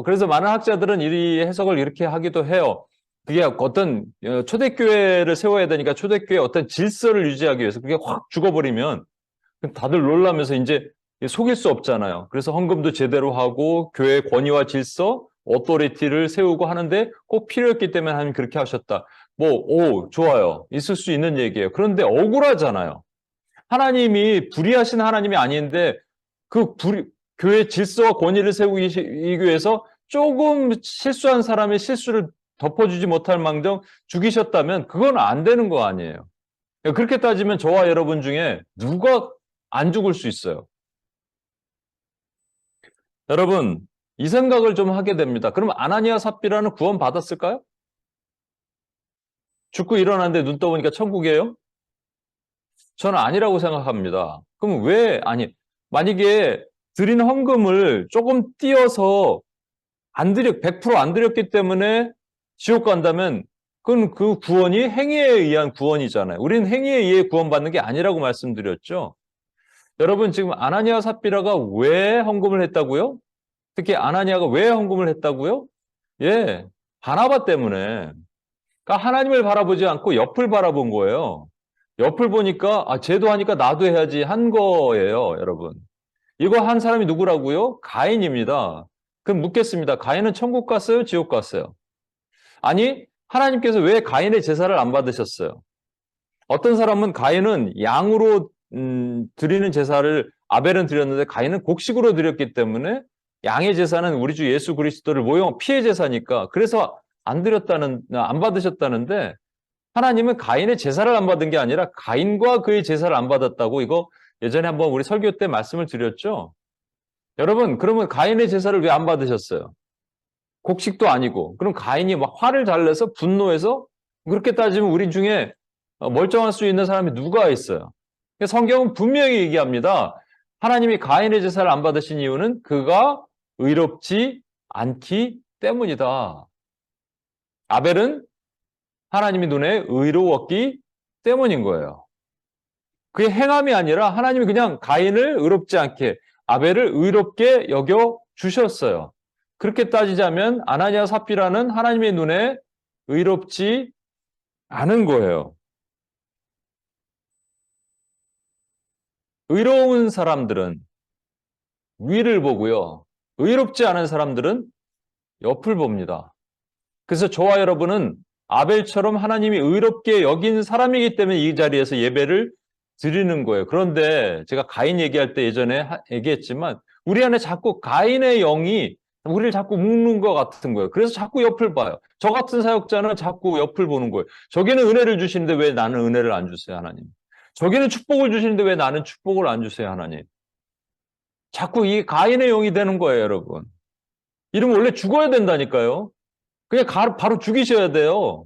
그래서 많은 학자들은 이 해석을 이렇게 하기도 해요. 그게 어떤 초대교회를 세워야 되니까 초대교회 어떤 질서를 유지하기 위해서 그게 확 죽어버리면 다들 놀라면서 이제 속일 수 없잖아요. 그래서 헌금도 제대로 하고 교회 권위와 질서, 오토리티를 세우고 하는데 꼭 필요했기 때문에 하나님 그렇게 하셨다. 좋아요. 있을 수 있는 얘기예요. 그런데 억울하잖아요. 하나님이 불의하신 하나님이 아닌데 교회 질서와 권위를 세우기 위해서 조금 실수한 사람의 실수를 덮어주지 못할 망정 죽이셨다면 그건 안 되는 거 아니에요. 그렇게 따지면 저와 여러분 중에 누가 안 죽을 수 있어요? 여러분 이 생각을 좀 하게 됩니다. 그럼 아나니아 삽비라는 구원 받았을까요? 죽고 일어났는데 눈 떠보니까 천국이에요? 저는 아니라고 생각합니다. 그럼 만약에 드린 헌금을 조금 띄어서 100% 안 드렸기 때문에 지옥 간다면 그건 그 구원이 행위에 의한 구원이잖아요. 우리는 행위에 의해 구원받는 게 아니라고 말씀드렸죠. 여러분 지금 아나니아 삽비라가 왜 헌금을 했다고요? 특히 아나니아가 왜 헌금을 했다고요? 예, 바나바 때문에. 그러니까 하나님을 바라보지 않고 옆을 바라본 거예요. 옆을 보니까 쟤도 하니까 나도 해야지 한 거예요, 여러분. 이거 한 사람이 누구라고요? 가인입니다. 그럼 묻겠습니다. 가인은 천국 갔어요? 지옥 갔어요? 아니, 하나님께서 왜 가인의 제사를 안 받으셨어요? 어떤 사람은 가인은 양으로 드리는 제사를 아벨은 드렸는데 가인은 곡식으로 드렸기 때문에 양의 제사는 우리 주 예수 그리스도를 모형 피해 제사니까 그래서 안 받으셨다는데 하나님은 가인의 제사를 안 받은 게 아니라 가인과 그의 제사를 안 받았다고 이거 예전에 한번 우리 설교 때 말씀을 드렸죠. 여러분, 그러면 가인의 제사를 왜 안 받으셨어요? 곡식도 아니고. 그럼 가인이 막 화를 잘 내서 분노해서 그렇게 따지면 우리 중에 멀쩡할 수 있는 사람이 누가 있어요? 성경은 분명히 얘기합니다. 하나님이 가인의 제사를 안 받으신 이유는 그가 의롭지 않기 때문이다. 아벨은 하나님의 눈에 의로웠기 때문인 거예요. 그게 행함이 아니라 하나님이 그냥 가인을 의롭지 않게 아벨을 의롭게 여겨 주셨어요. 그렇게 따지자면 아나니아 삽비라는 하나님의 눈에 의롭지 않은 거예요. 의로운 사람들은 위를 보고요. 의롭지 않은 사람들은 옆을 봅니다. 그래서 저와 여러분은 아벨처럼 하나님이 의롭게 여긴 사람이기 때문에 이 자리에서 예배를 드리는 거예요. 그런데 제가 가인 얘기할 때 예전에 얘기했지만 우리 안에 자꾸 가인의 영이 우리를 자꾸 묶는 것 같은 거예요. 그래서 자꾸 옆을 봐요. 저 같은 사역자는 자꾸 옆을 보는 거예요. 저기는 은혜를 주시는데 왜 나는 은혜를 안 주세요, 하나님? 저기는 축복을 주시는데 왜 나는 축복을 안 주세요, 하나님? 자꾸 이 가인의 영이 되는 거예요, 여러분. 이러면 원래 죽어야 된다니까요. 그냥 바로 죽이셔야 돼요.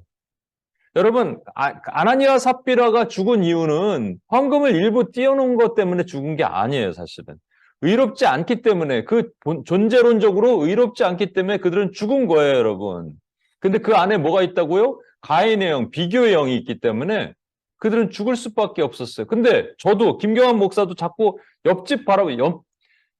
여러분, 아나니아 삽비라가 죽은 이유는 헌금을 일부 띄워놓은 것 때문에 죽은 게 아니에요, 사실은. 의롭지 않기 때문에, 존재론적으로 의롭지 않기 때문에 그들은 죽은 거예요, 여러분. 근데 그 안에 뭐가 있다고요? 가인의 영, 비교의 영이 있기 때문에 그들은 죽을 수밖에 없었어요. 근데 저도, 김경환 목사도 자꾸 옆집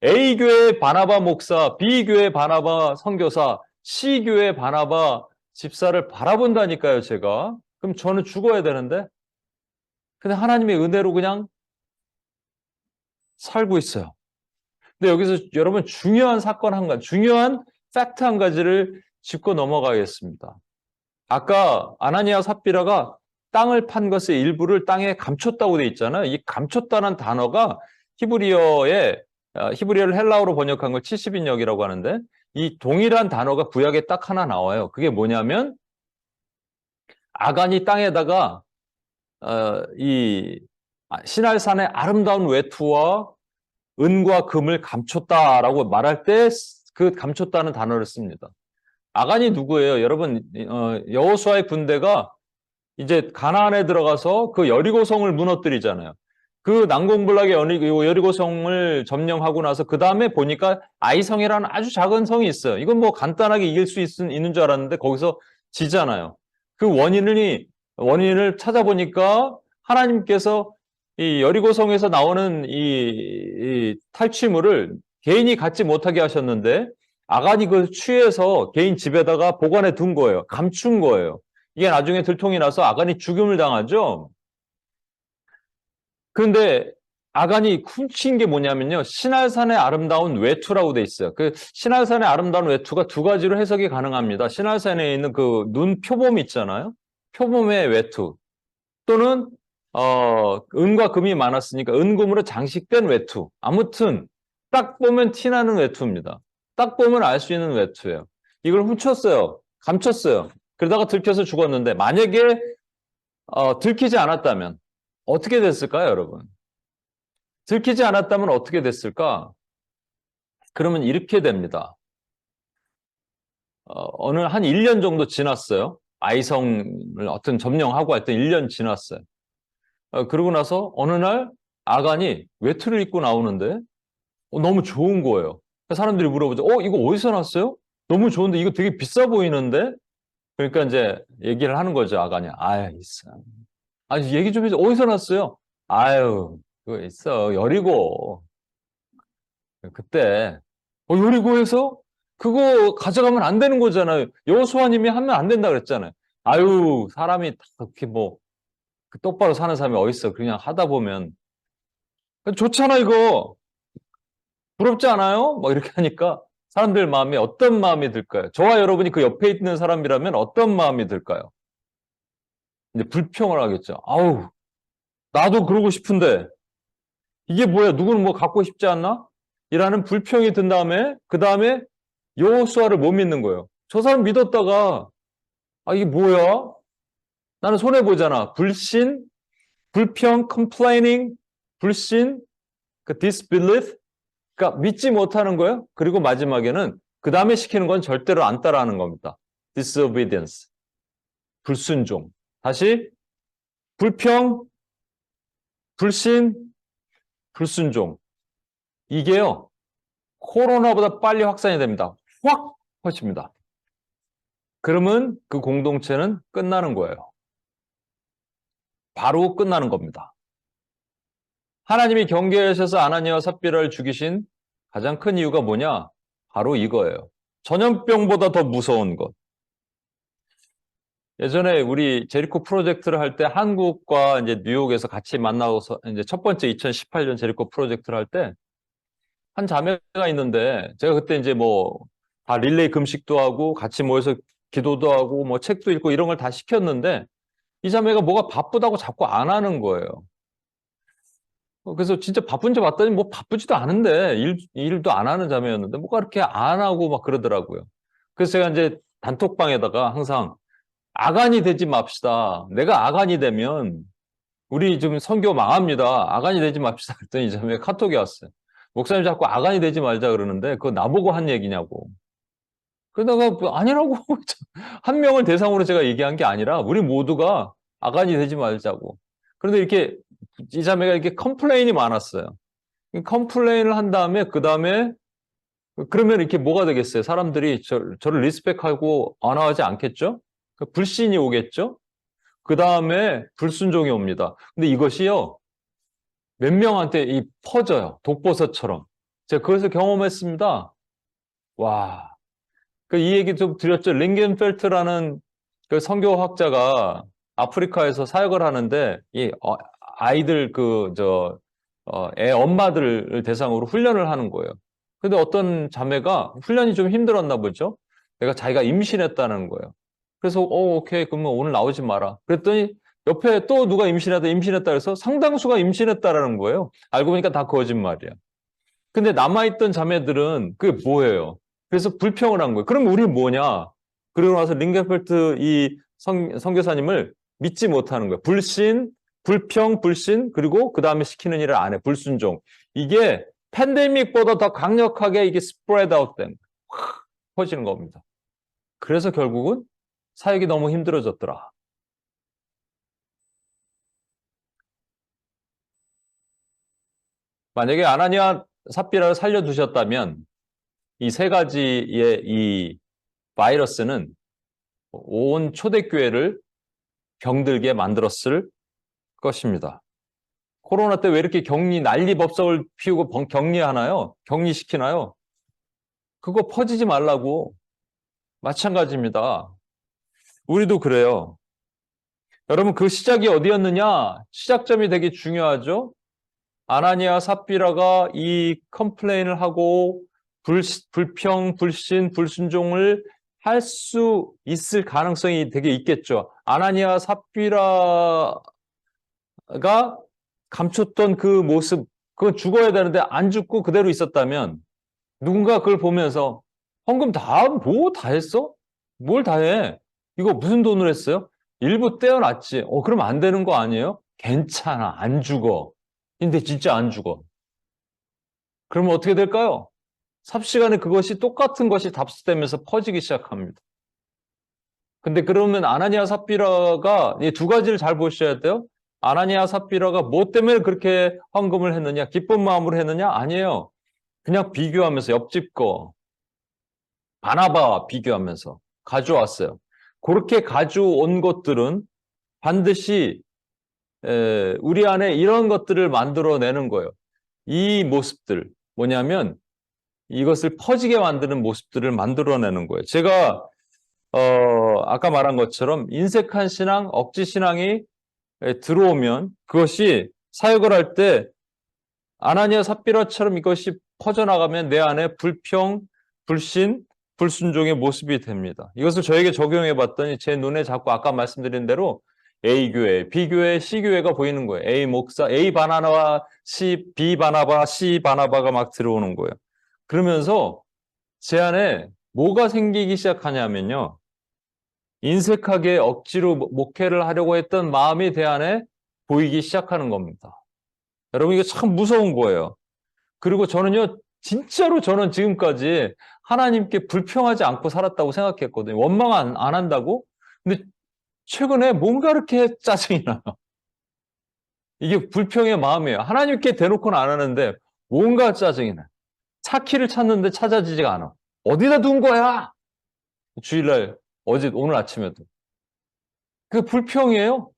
A교회 바나바 목사, B교회 바나바 선교사, C교회 바나바 집사를 바라본다니까요, 제가. 그럼 저는 죽어야 되는데? 근데 하나님의 은혜로 그냥 살고 있어요. 근데 여기서 여러분 중요한 사건 중요한 팩트 한 가지를 짚고 넘어가겠습니다. 아까 아나니아 삽비라가 땅을 판 것의 일부를 땅에 감췄다고 돼 있잖아요. 이 감췄다는 단어가 히브리어를 헬라어로 번역한 걸 70인역이라고 하는데 이 동일한 단어가 구약에 딱 하나 나와요. 그게 뭐냐면 아간이 땅에다가 이 시날산의 아름다운 외투와 은과 금을 감췄다라고 말할 때 그 감췄다는 단어를 씁니다. 아간이 누구예요? 여러분, 여호수아의 군대가 이제 가나안에 들어가서 그 여리고성을 무너뜨리잖아요. 그 난공불락의 여리고성을 점령하고 나서 그 다음에 보니까 아이성이라는 아주 작은 성이 있어요. 이건 뭐 간단하게 이길 수 있는 줄 알았는데 거기서 지잖아요. 그 원인을 찾아보니까 하나님께서 이 여리고성에서 나오는 이 탈취물을 개인이 갖지 못하게 하셨는데 아간이 그걸 취해서 개인 집에다가 보관해 둔 거예요. 감춘 거예요. 이게 나중에 들통이 나서 아간이 죽임을 당하죠. 그런데 아간이 훔친 게 뭐냐면요. 신할산의 아름다운 외투라고 돼 있어요. 그 신할산의 아름다운 외투가 두 가지로 해석이 가능합니다. 신할산에 있는 그 눈 표범 있잖아요. 표범의 외투 또는 은과 금이 많았으니까 은금으로 장식된 외투. 아무튼 딱 보면 티나는 외투입니다. 딱 보면 알 수 있는 외투예요. 이걸 훔쳤어요. 감췄어요. 그러다가 들켜서 죽었는데 만약에 들키지 않았다면 어떻게 됐을까요, 여러분? 들키지 않았다면 어떻게 됐을까? 그러면 이렇게 됩니다. 어느 한 1년 정도 지났어요. 아이성을 어떤 점령하고 할 때 1년 지났어요. 그러고 나서 어느 날 아간이 외투를 입고 나오는데 너무 좋은 거예요. 사람들이 물어보죠. 이거 어디서 났어요? 너무 좋은데 이거 되게 비싸 보이는데? 그러니까 이제 얘기를 하는 거죠, 아간이. 있어. 아니, 얘기 좀 해줘. 어디서 났어요? 아유, 그거 있어. 여리고. 그때, 여리고에서? 그거 가져가면 안 되는 거잖아요. 여호수아님이 하면 안 된다 그랬잖아요. 아유, 사람이 그렇게 똑바로 사는 사람이 어딨어. 그냥 하다 보면. 좋잖아, 이거. 부럽지 않아요? 이렇게 하니까 사람들 마음에 어떤 마음이 들까요? 저와 여러분이 그 옆에 있는 사람이라면 어떤 마음이 들까요? 이제 불평을 하겠죠. 아우, 나도 그러고 싶은데 이게 뭐야? 누구는 뭐 갖고 싶지 않나? 이라는 불평이 든 다음에 그 다음에 여호수아를 못 믿는 거예요. 저 사람 믿었다가 아 이게 뭐야? 나는 손해 보잖아. 불신, 불평, complaining, 불신, 그 disbelief, 그러니까 믿지 못하는 거예요. 그리고 마지막에는 그 다음에 시키는 건 절대로 안 따라하는 겁니다. disobedience, 불순종. 다시 불평, 불신, 불순종. 이게요. 코로나보다 빨리 확산이 됩니다. 확 퍼집니다. 그러면 그 공동체는 끝나는 거예요. 바로 끝나는 겁니다. 하나님이 경계하셔서 아나니아와 삽비라를 죽이신 가장 큰 이유가 뭐냐? 바로 이거예요. 전염병보다 더 무서운 것. 예전에 우리 제리코 프로젝트를 할 때 한국과 이제 뉴욕에서 같이 만나서 이제 첫 번째 2018년 제리코 프로젝트를 할 때 한 자매가 있는데 제가 그때 이제 뭐 다 릴레이 금식도 하고 같이 모여서 기도도 하고 뭐 책도 읽고 이런 걸 다 시켰는데 이 자매가 뭐가 바쁘다고 자꾸 안 하는 거예요. 그래서 진짜 바쁜지 봤더니 뭐 바쁘지도 않은데 일도 안 하는 자매였는데 뭐가 이렇게 안 하고 막 그러더라고요. 그래서 제가 이제 단톡방에다가 항상 아간이 되지 맙시다. 내가 아간이 되면 우리 지금 선교 망합니다. 아간이 되지 맙시다. 그랬더니 이 자매가 카톡이 왔어요. 목사님 자꾸 아간이 되지 말자 그러는데 그거 나보고 한 얘기냐고. 그러다가 뭐 아니라고 한 명을 대상으로 제가 얘기한 게 아니라 우리 모두가 아간이 되지 말자고. 그런데 이렇게 이 자매가 이렇게 컴플레인이 많았어요. 컴플레인을 한 다음에 그 다음에 그러면 이렇게 뭐가 되겠어요? 사람들이 저를 리스펙하고 언어하지 않겠죠? 불신이 오겠죠? 그 다음에 불순종이 옵니다. 근데 이것이요 몇 명한테 퍼져요. 독버섯처럼. 제가 그것을 경험했습니다. 와. 이 얘기 좀 드렸죠. 링겐펠트라는 그 선교학자가 아프리카에서 사역을 하는데 아이들 애 엄마들을 대상으로 훈련을 하는 거예요. 근데 어떤 자매가 훈련이 좀 힘들었나 보죠. 자기가 임신했다는 거예요. 그래서 오케이 그러면 오늘 나오지 마라. 그랬더니 옆에 또 누가 임신했다 해서 상당수가 임신했다라는 거예요. 알고 보니까 다 거짓말이야. 근데 남아있던 자매들은 그게 뭐예요? 그래서 불평을 한 거예요. 그럼 우리 뭐냐? 그러고 나서 링겐펠트 이 선교사님을 믿지 못하는 거예요. 불신, 불평, 불신, 그리고 그 다음에 시키는 일을 안 해. 불순종. 이게 팬데믹보다 더 강력하게 이게 스프레드 아웃된 확 퍼지는 겁니다. 그래서 결국은 사역이 너무 힘들어졌더라. 만약에 아나니아 삽비라를 살려두셨다면 이 세 가지의 이 바이러스는 온 초대교회를 병들게 만들었을 것입니다. 코로나 때 왜 이렇게 난리법석을 피우고 격리하나요? 격리시키나요? 그거 퍼지지 말라고. 마찬가지입니다. 우리도 그래요. 여러분 그 시작이 어디였느냐? 시작점이 되게 중요하죠. 아나니아 삽비라가 이 컴플레인을 하고 불평, 불신, 불순종을 할 수 있을 가능성이 되게 있겠죠. 아나니아 삽비라가 감췄던 그 모습, 그건 죽어야 되는데 안 죽고 그대로 있었다면 누군가 그걸 보면서 헌금 뭐 다 했어? 뭘 다 해? 이거 무슨 돈으로 했어요? 일부 떼어놨지. 그럼 안 되는 거 아니에요? 괜찮아, 안 죽어. 근데 진짜 안 죽어. 그러면 어떻게 될까요? 삽시간에 그것이 똑같은 것이 답습되면서 퍼지기 시작합니다. 근데 그러면 아나니아 삽비라가 이 두 가지를 잘 보셔야 돼요. 아나니아 삽비라가 뭐 때문에 그렇게 헌금을 했느냐? 기쁜 마음으로 했느냐? 아니에요. 그냥 비교하면서 옆집 거 바나바 비교하면서 가져왔어요. 그렇게 가져온 것들은 반드시 우리 안에 이런 것들을 만들어내는 거예요. 이 모습들 뭐냐면 이것을 퍼지게 만드는 모습들을 만들어내는 거예요. 제가 아까 말한 것처럼 인색한 신앙, 억지 신앙이 들어오면 그것이 사역을 할 때 아나니아 삽비라처럼 이것이 퍼져나가면 내 안에 불평, 불신, 불순종의 모습이 됩니다. 이것을 저에게 적용해 봤더니 제 눈에 자꾸 아까 말씀드린 대로 A 교회, B 교회, C 교회가 보이는 거예요. A 목사, A 바나나와 B 바나바, C 바나바가 막 들어오는 거예요. 그러면서 제 안에 뭐가 생기기 시작하냐면요. 인색하게 억지로 목회를 하려고 했던 마음이 제 안에 보이기 시작하는 겁니다. 여러분, 이게 참 무서운 거예요. 그리고 저는요, 진짜로 저는 지금까지 하나님께 불평하지 않고 살았다고 생각했거든요. 원망 안 한다고? 근데 최근에 뭔가 이렇게 짜증이 나요. 이게 불평의 마음이에요. 하나님께 대놓고는 안 하는데 뭔가 짜증이 나요. 차 키를 찾는데 찾아지지가 않아. 어디다 둔 거야? 주일날, 오늘 아침에도. 그 불평이에요.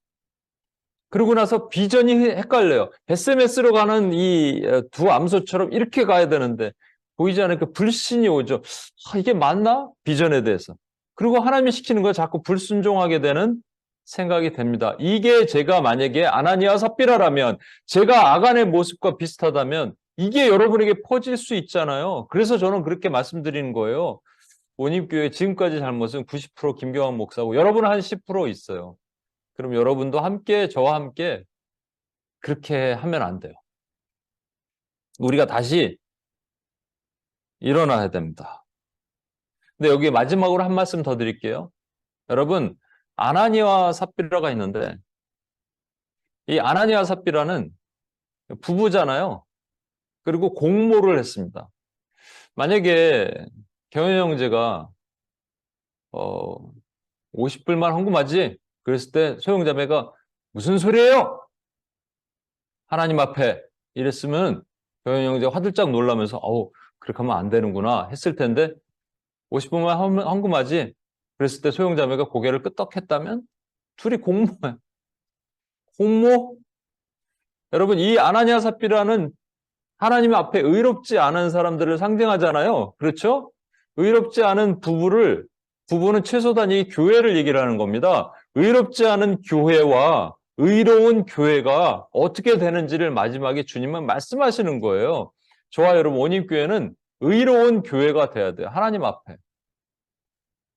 그러고 나서 비전이 헷갈려요. SMS로 가는 이 두 암소처럼 이렇게 가야 되는데 보이지 않으니까 불신이 오죠. 이게 맞나? 비전에 대해서. 그리고 하나님이 시키는 걸 자꾸 불순종하게 되는 생각이 됩니다. 이게 제가 만약에 아나니아 삽비라라면, 제가 아간의 모습과 비슷하다면 이게 여러분에게 퍼질 수 있잖아요. 그래서 저는 그렇게 말씀드리는 거예요. 원입교회 지금까지 잘못은 90% 김경환 목사고 여러분은 한 10% 있어요. 그럼 여러분도 함께, 저와 함께 그렇게 하면 안 돼요. 우리가 다시 일어나야 됩니다. 근데 여기 마지막으로 한 말씀 더 드릴게요. 여러분, 아나니아와 삽비라가 있는데 이 아나니아 삽비라는 부부잖아요. 그리고 공모를 했습니다. 만약에 경현 형제가 50불만 헌금하지? 그랬을 때 소형자매가 무슨 소리예요? 하나님 앞에 이랬으면 경현 형제가 화들짝 놀라면서 그렇게 하면 안 되는구나 했을 텐데 50분만 헌금하지? 그랬을 때 소형자매가 고개를 끄덕했다면 둘이 공모해. 공모? 여러분, 이 아나니아 삽비라는 하나님 앞에 의롭지 않은 사람들을 상징하잖아요. 그렇죠? 의롭지 않은 부부는 최소한 이 교회를 얘기를 하는 겁니다. 의롭지 않은 교회와 의로운 교회가 어떻게 되는지를 마지막에 주님은 말씀하시는 거예요. 저와 여러분, 원입교회는 의로운 교회가 돼야 돼요. 하나님 앞에.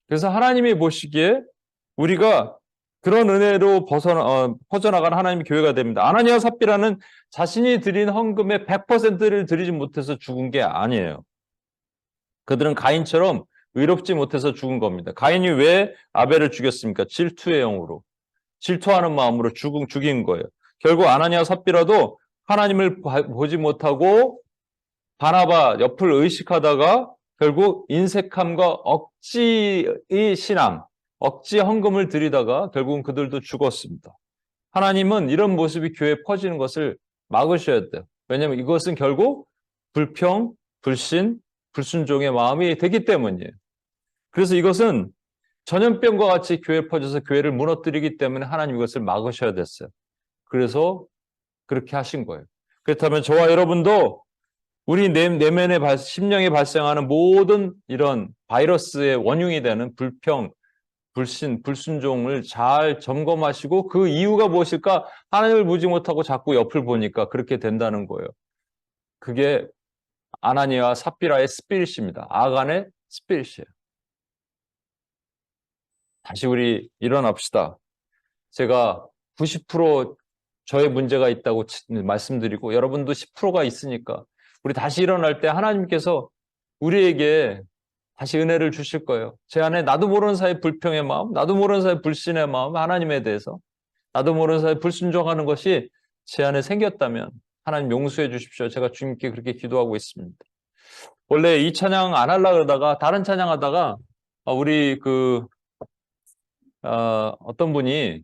그래서 하나님이 보시기에 우리가 그런 은혜로 퍼져나간 하나님의 교회가 됩니다. 아나니아 삽비라는 자신이 드린 헌금의 100%를 드리지 못해서 죽은 게 아니에요. 그들은 가인처럼 의롭지 못해서 죽은 겁니다. 가인이 왜 아벨을 죽였습니까? 질투의 영으로. 질투하는 마음으로 죽인 거예요. 결국 아나니아 삽비라도 하나님을 보지 못하고 바나바 옆을 의식하다가 결국 인색함과 억지의 신앙, 억지 헌금을 드리다가 결국은 그들도 죽었습니다. 하나님은 이런 모습이 교회에 퍼지는 것을 막으셔야 돼요. 왜냐하면 이것은 결국 불평, 불신, 불순종의 마음이 되기 때문이에요. 그래서 이것은 전염병과 같이 교회에 퍼져서 교회를 무너뜨리기 때문에 하나님 이것을 막으셔야 됐어요. 그래서 그렇게 하신 거예요. 그렇다면 저와 여러분도 우리 내면에 심령에 발생하는 모든 이런 바이러스의 원흉이 되는 불평, 불신, 불순종을 잘 점검하시고 그 이유가 무엇일까? 하나님을 보지 못하고 자꾸 옆을 보니까 그렇게 된다는 거예요. 그게 아나니아와 삽비라의 스피릿입니다. 아간의 스피릿이에요. 다시 우리 일어납시다. 제가 90% 저의 문제가 있다고 말씀드리고 여러분도 10%가 있으니까 우리 다시 일어날 때 하나님께서 우리에게 다시 은혜를 주실 거예요. 제 안에 나도 모르는 사이 불평의 마음, 나도 모르는 사이 불신의 마음, 하나님에 대해서 나도 모르는 사이 불순종하는 것이 제 안에 생겼다면 하나님 용서해 주십시오. 제가 주님께 그렇게 기도하고 있습니다. 원래 이 찬양 안 하려고 그러다가 다른 찬양 하다가 우리 어떤 분이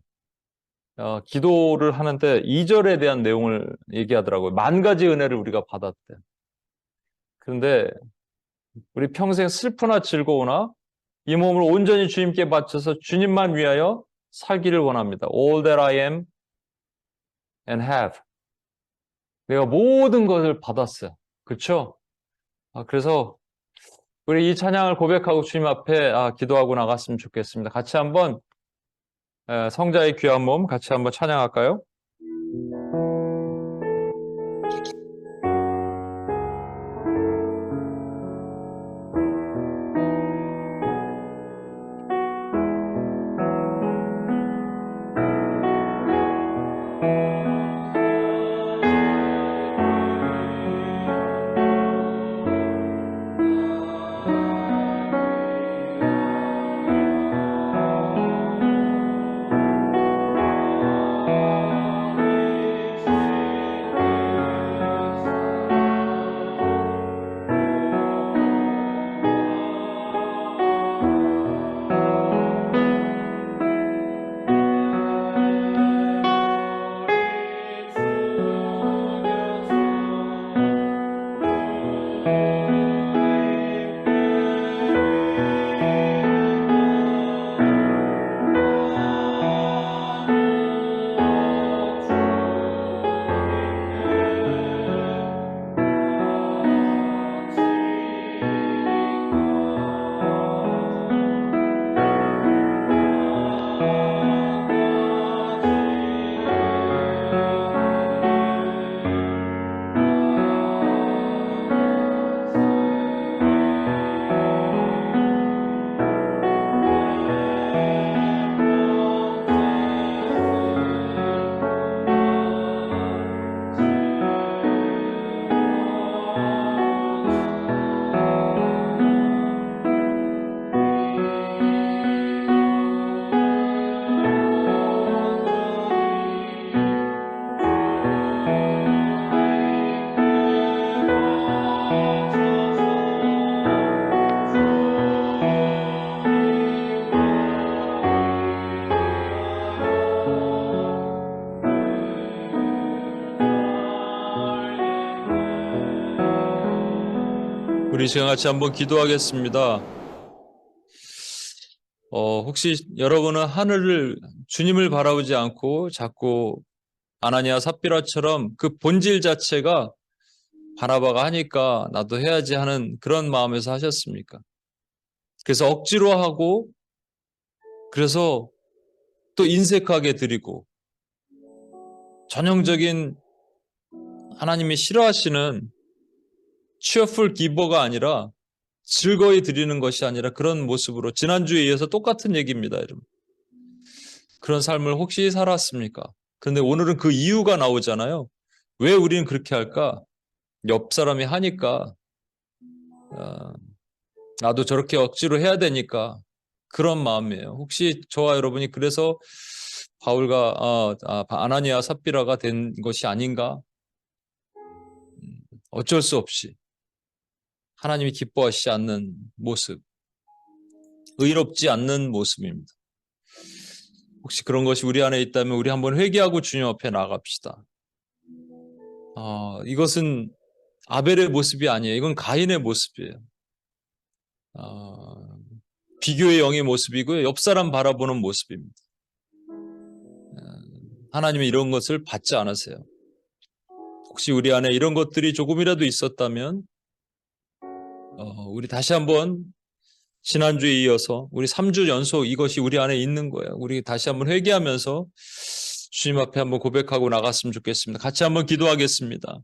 기도를 하는데 2절에 대한 내용을 얘기하더라고요. 10,000가지 은혜를 우리가 받았대. 그런데 우리 평생 슬프나 즐거우나 이 몸을 온전히 주님께 바쳐서 주님만 위하여 살기를 원합니다. All that I am and have. 내가 모든 것을 받았어요. 그렇죠? 그래서 우리 이 찬양을 고백하고 주님 앞에 기도하고 나갔으면 좋겠습니다. 같이 한번 성자의 귀한 몸 같이 한번 찬양할까요? 우리 시간 같이 한번 기도하겠습니다. 혹시 여러분은 하늘을, 주님을 바라보지 않고 자꾸 아나니아 삽비라처럼 그 본질 자체가 바나바가 하니까 나도 해야지 하는 그런 마음에서 하셨습니까? 그래서 억지로 하고, 그래서 또 인색하게 드리고, 전형적인 하나님이 싫어하시는 cheerful giver가 아니라 즐거이 드리는 것이 아니라 그런 모습으로 지난주에 이어서 똑같은 얘기입니다, 여러분. 그런 삶을 혹시 살았습니까? 그런데 오늘은 그 이유가 나오잖아요. 왜 우리는 그렇게 할까? 옆 사람이 하니까 나도 저렇게 억지로 해야 되니까 그런 마음이에요. 혹시 저와 여러분이 그래서 바울과 아나니아 삽비라가 된 것이 아닌가? 어쩔 수 없이 하나님이 기뻐하시지 않는 모습, 의롭지 않는 모습입니다. 혹시 그런 것이 우리 안에 있다면 우리 한번 회개하고 주님 앞에 나갑시다. 이것은 아벨의 모습이 아니에요. 이건 가인의 모습이에요. 비교의 영의 모습이고요. 옆 사람 바라보는 모습입니다. 하나님이 이런 것을 받지 않으세요. 혹시 우리 안에 이런 것들이 조금이라도 있었다면 우리 다시 한번 지난주에 이어서 우리 3주 연속 이것이 우리 안에 있는 거예요. 우리 다시 한번 회개하면서 주님 앞에 한번 고백하고 나갔으면 좋겠습니다. 같이 한번 기도하겠습니다.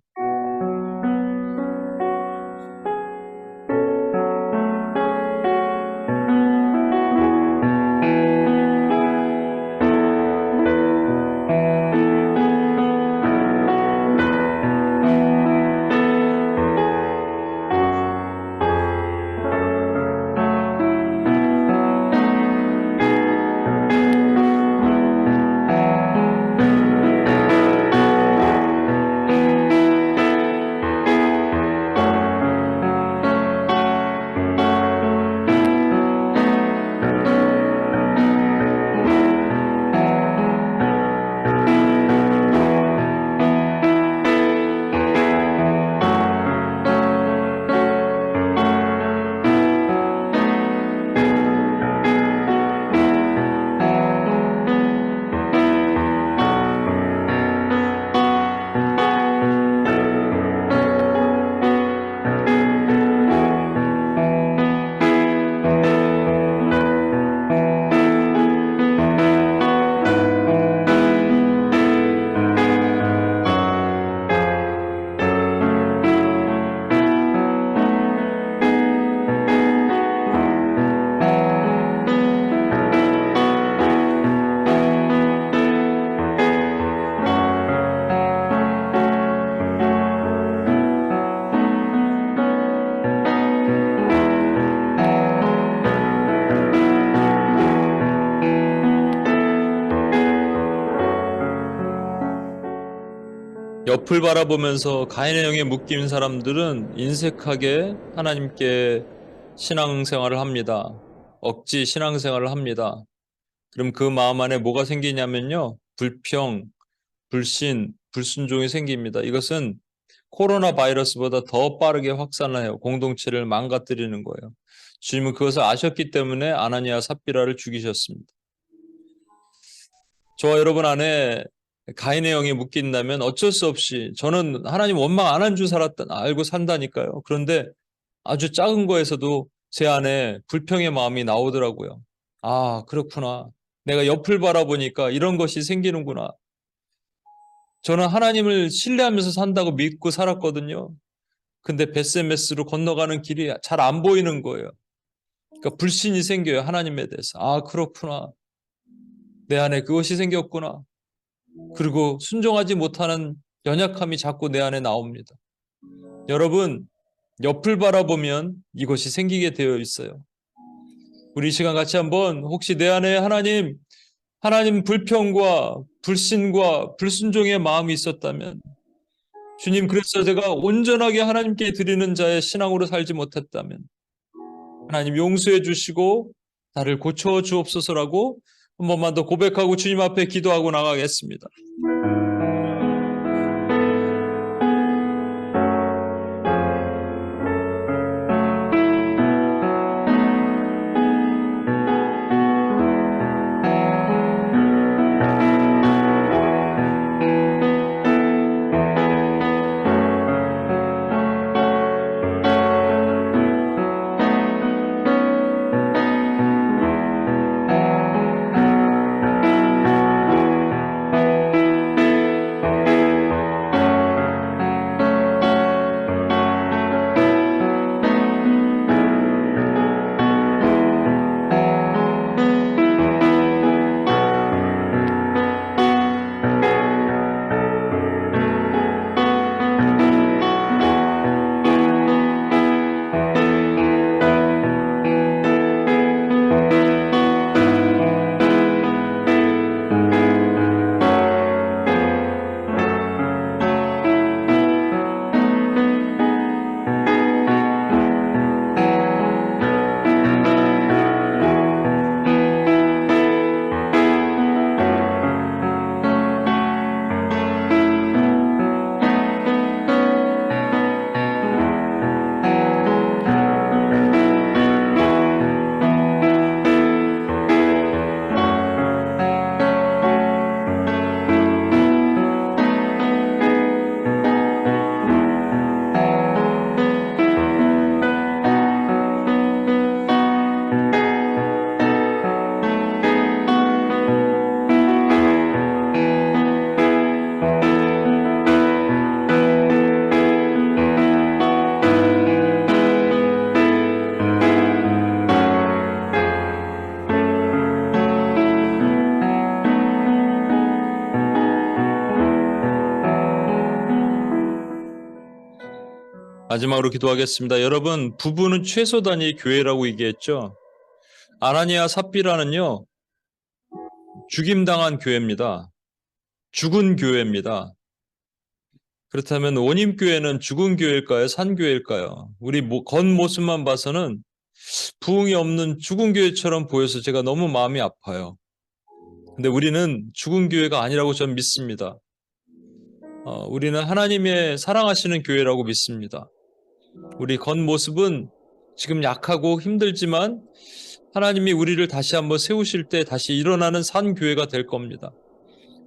옆을 바라보면서 가인의 영에 묶인 사람들은 인색하게 하나님께 신앙생활을 합니다. 억지 신앙생활을 합니다. 그럼 그 마음 안에 뭐가 생기냐면요. 불평, 불신, 불순종이 생깁니다. 이것은 코로나 바이러스보다 더 빠르게 확산을 해요. 공동체를 망가뜨리는 거예요. 주님은 그것을 아셨기 때문에 아나니아 삽비라를 죽이셨습니다. 저와 여러분 안에 가인의 영이 묶인다면 어쩔 수 없이 저는 하나님 원망 안 한 줄 알고 산다니까요. 그런데 아주 작은 거에서도 제 안에 불평의 마음이 나오더라고요. 아, 그렇구나. 내가 옆을 바라보니까 이런 것이 생기는구나. 저는 하나님을 신뢰하면서 산다고 믿고 살았거든요. 근데 베세메스로 건너가는 길이 잘 안 보이는 거예요. 그러니까 불신이 생겨요. 하나님에 대해서. 아, 그렇구나. 내 안에 그것이 생겼구나. 그리고 순종하지 못하는 연약함이 자꾸 내 안에 나옵니다. 여러분, 옆을 바라보면 이것이 생기게 되어 있어요. 우리 이 시간 같이 한번 혹시 내 안에 하나님 불평과 불신과 불순종의 마음이 있었다면 주님 그래서 제가 온전하게 하나님께 드리는 자의 신앙으로 살지 못했다면 하나님 용서해 주시고 나를 고쳐 주옵소서라고 한 번만 더 고백하고 주님 앞에 기도하고 나가겠습니다. 마지막으로 기도하겠습니다. 여러분, 부부는 최소 단위 교회라고 얘기했죠. 아나니아 삽비라는요, 죽임당한 교회입니다. 죽은 교회입니다. 그렇다면 원임교회는 죽은 교회일까요? 산 교회일까요? 우리 겉모습만 봐서는 부흥이 없는 죽은 교회처럼 보여서 제가 너무 마음이 아파요. 근데 우리는 죽은 교회가 아니라고 저는 믿습니다. 우리는 하나님의 사랑하시는 교회라고 믿습니다. 우리 겉모습은 지금 약하고 힘들지만 하나님이 우리를 다시 한번 세우실 때 다시 일어나는 산 교회가 될 겁니다.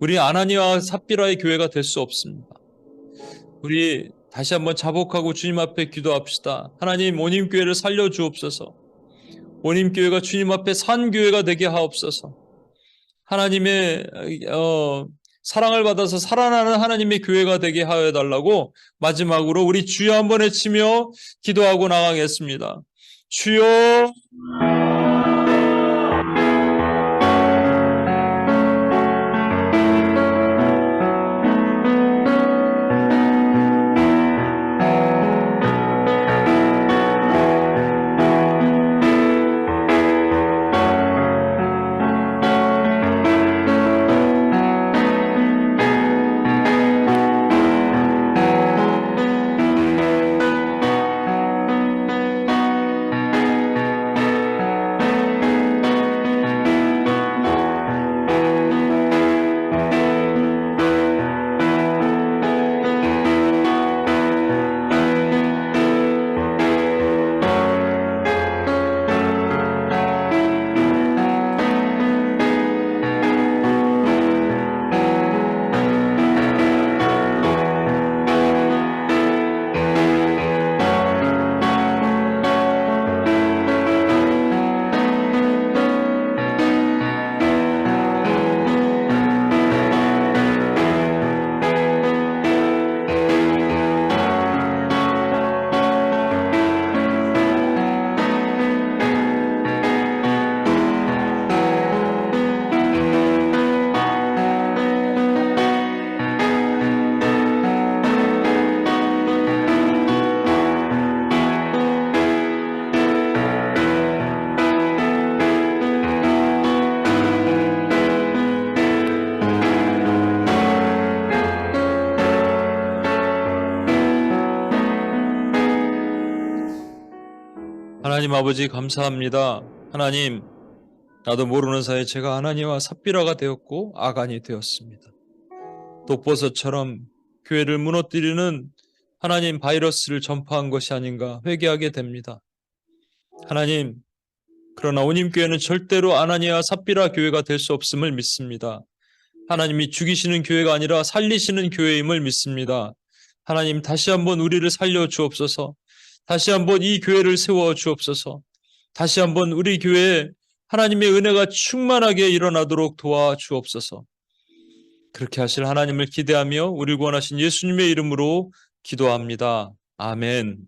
우리 아나니아와 삽비라의 교회가 될 수 없습니다. 우리 다시 한번 자복하고 주님 앞에 기도합시다. 하나님, 원임교회를 살려주옵소서. 원임교회가 주님 앞에 산 교회가 되게 하옵소서. 하나님의 사랑을 받아서 살아나는 하나님의 교회가 되게 하여 달라고 마지막으로 우리 주여 한번 외치며 기도하고 나가겠습니다. 주여. 하나님 아버지 감사합니다. 하나님, 나도 모르는 사이에 제가 아나니아와 삽비라가 되었고 아간이 되었습니다. 독버섯처럼 교회를 무너뜨리는 하나님 바이러스를 전파한 것이 아닌가 회개하게 됩니다. 하나님, 그러나 원임교회는 절대로 아나니아와 삽비라 교회가 될 수 없음을 믿습니다. 하나님이 죽이시는 교회가 아니라 살리시는 교회임을 믿습니다. 하나님, 다시 한번 우리를 살려 주옵소서. 다시 한번 이 교회를 세워 주옵소서. 다시 한번 우리 교회에 하나님의 은혜가 충만하게 일어나도록 도와 주옵소서. 그렇게 하실 하나님을 기대하며 우리를 구원하신 예수님의 이름으로 기도합니다. 아멘.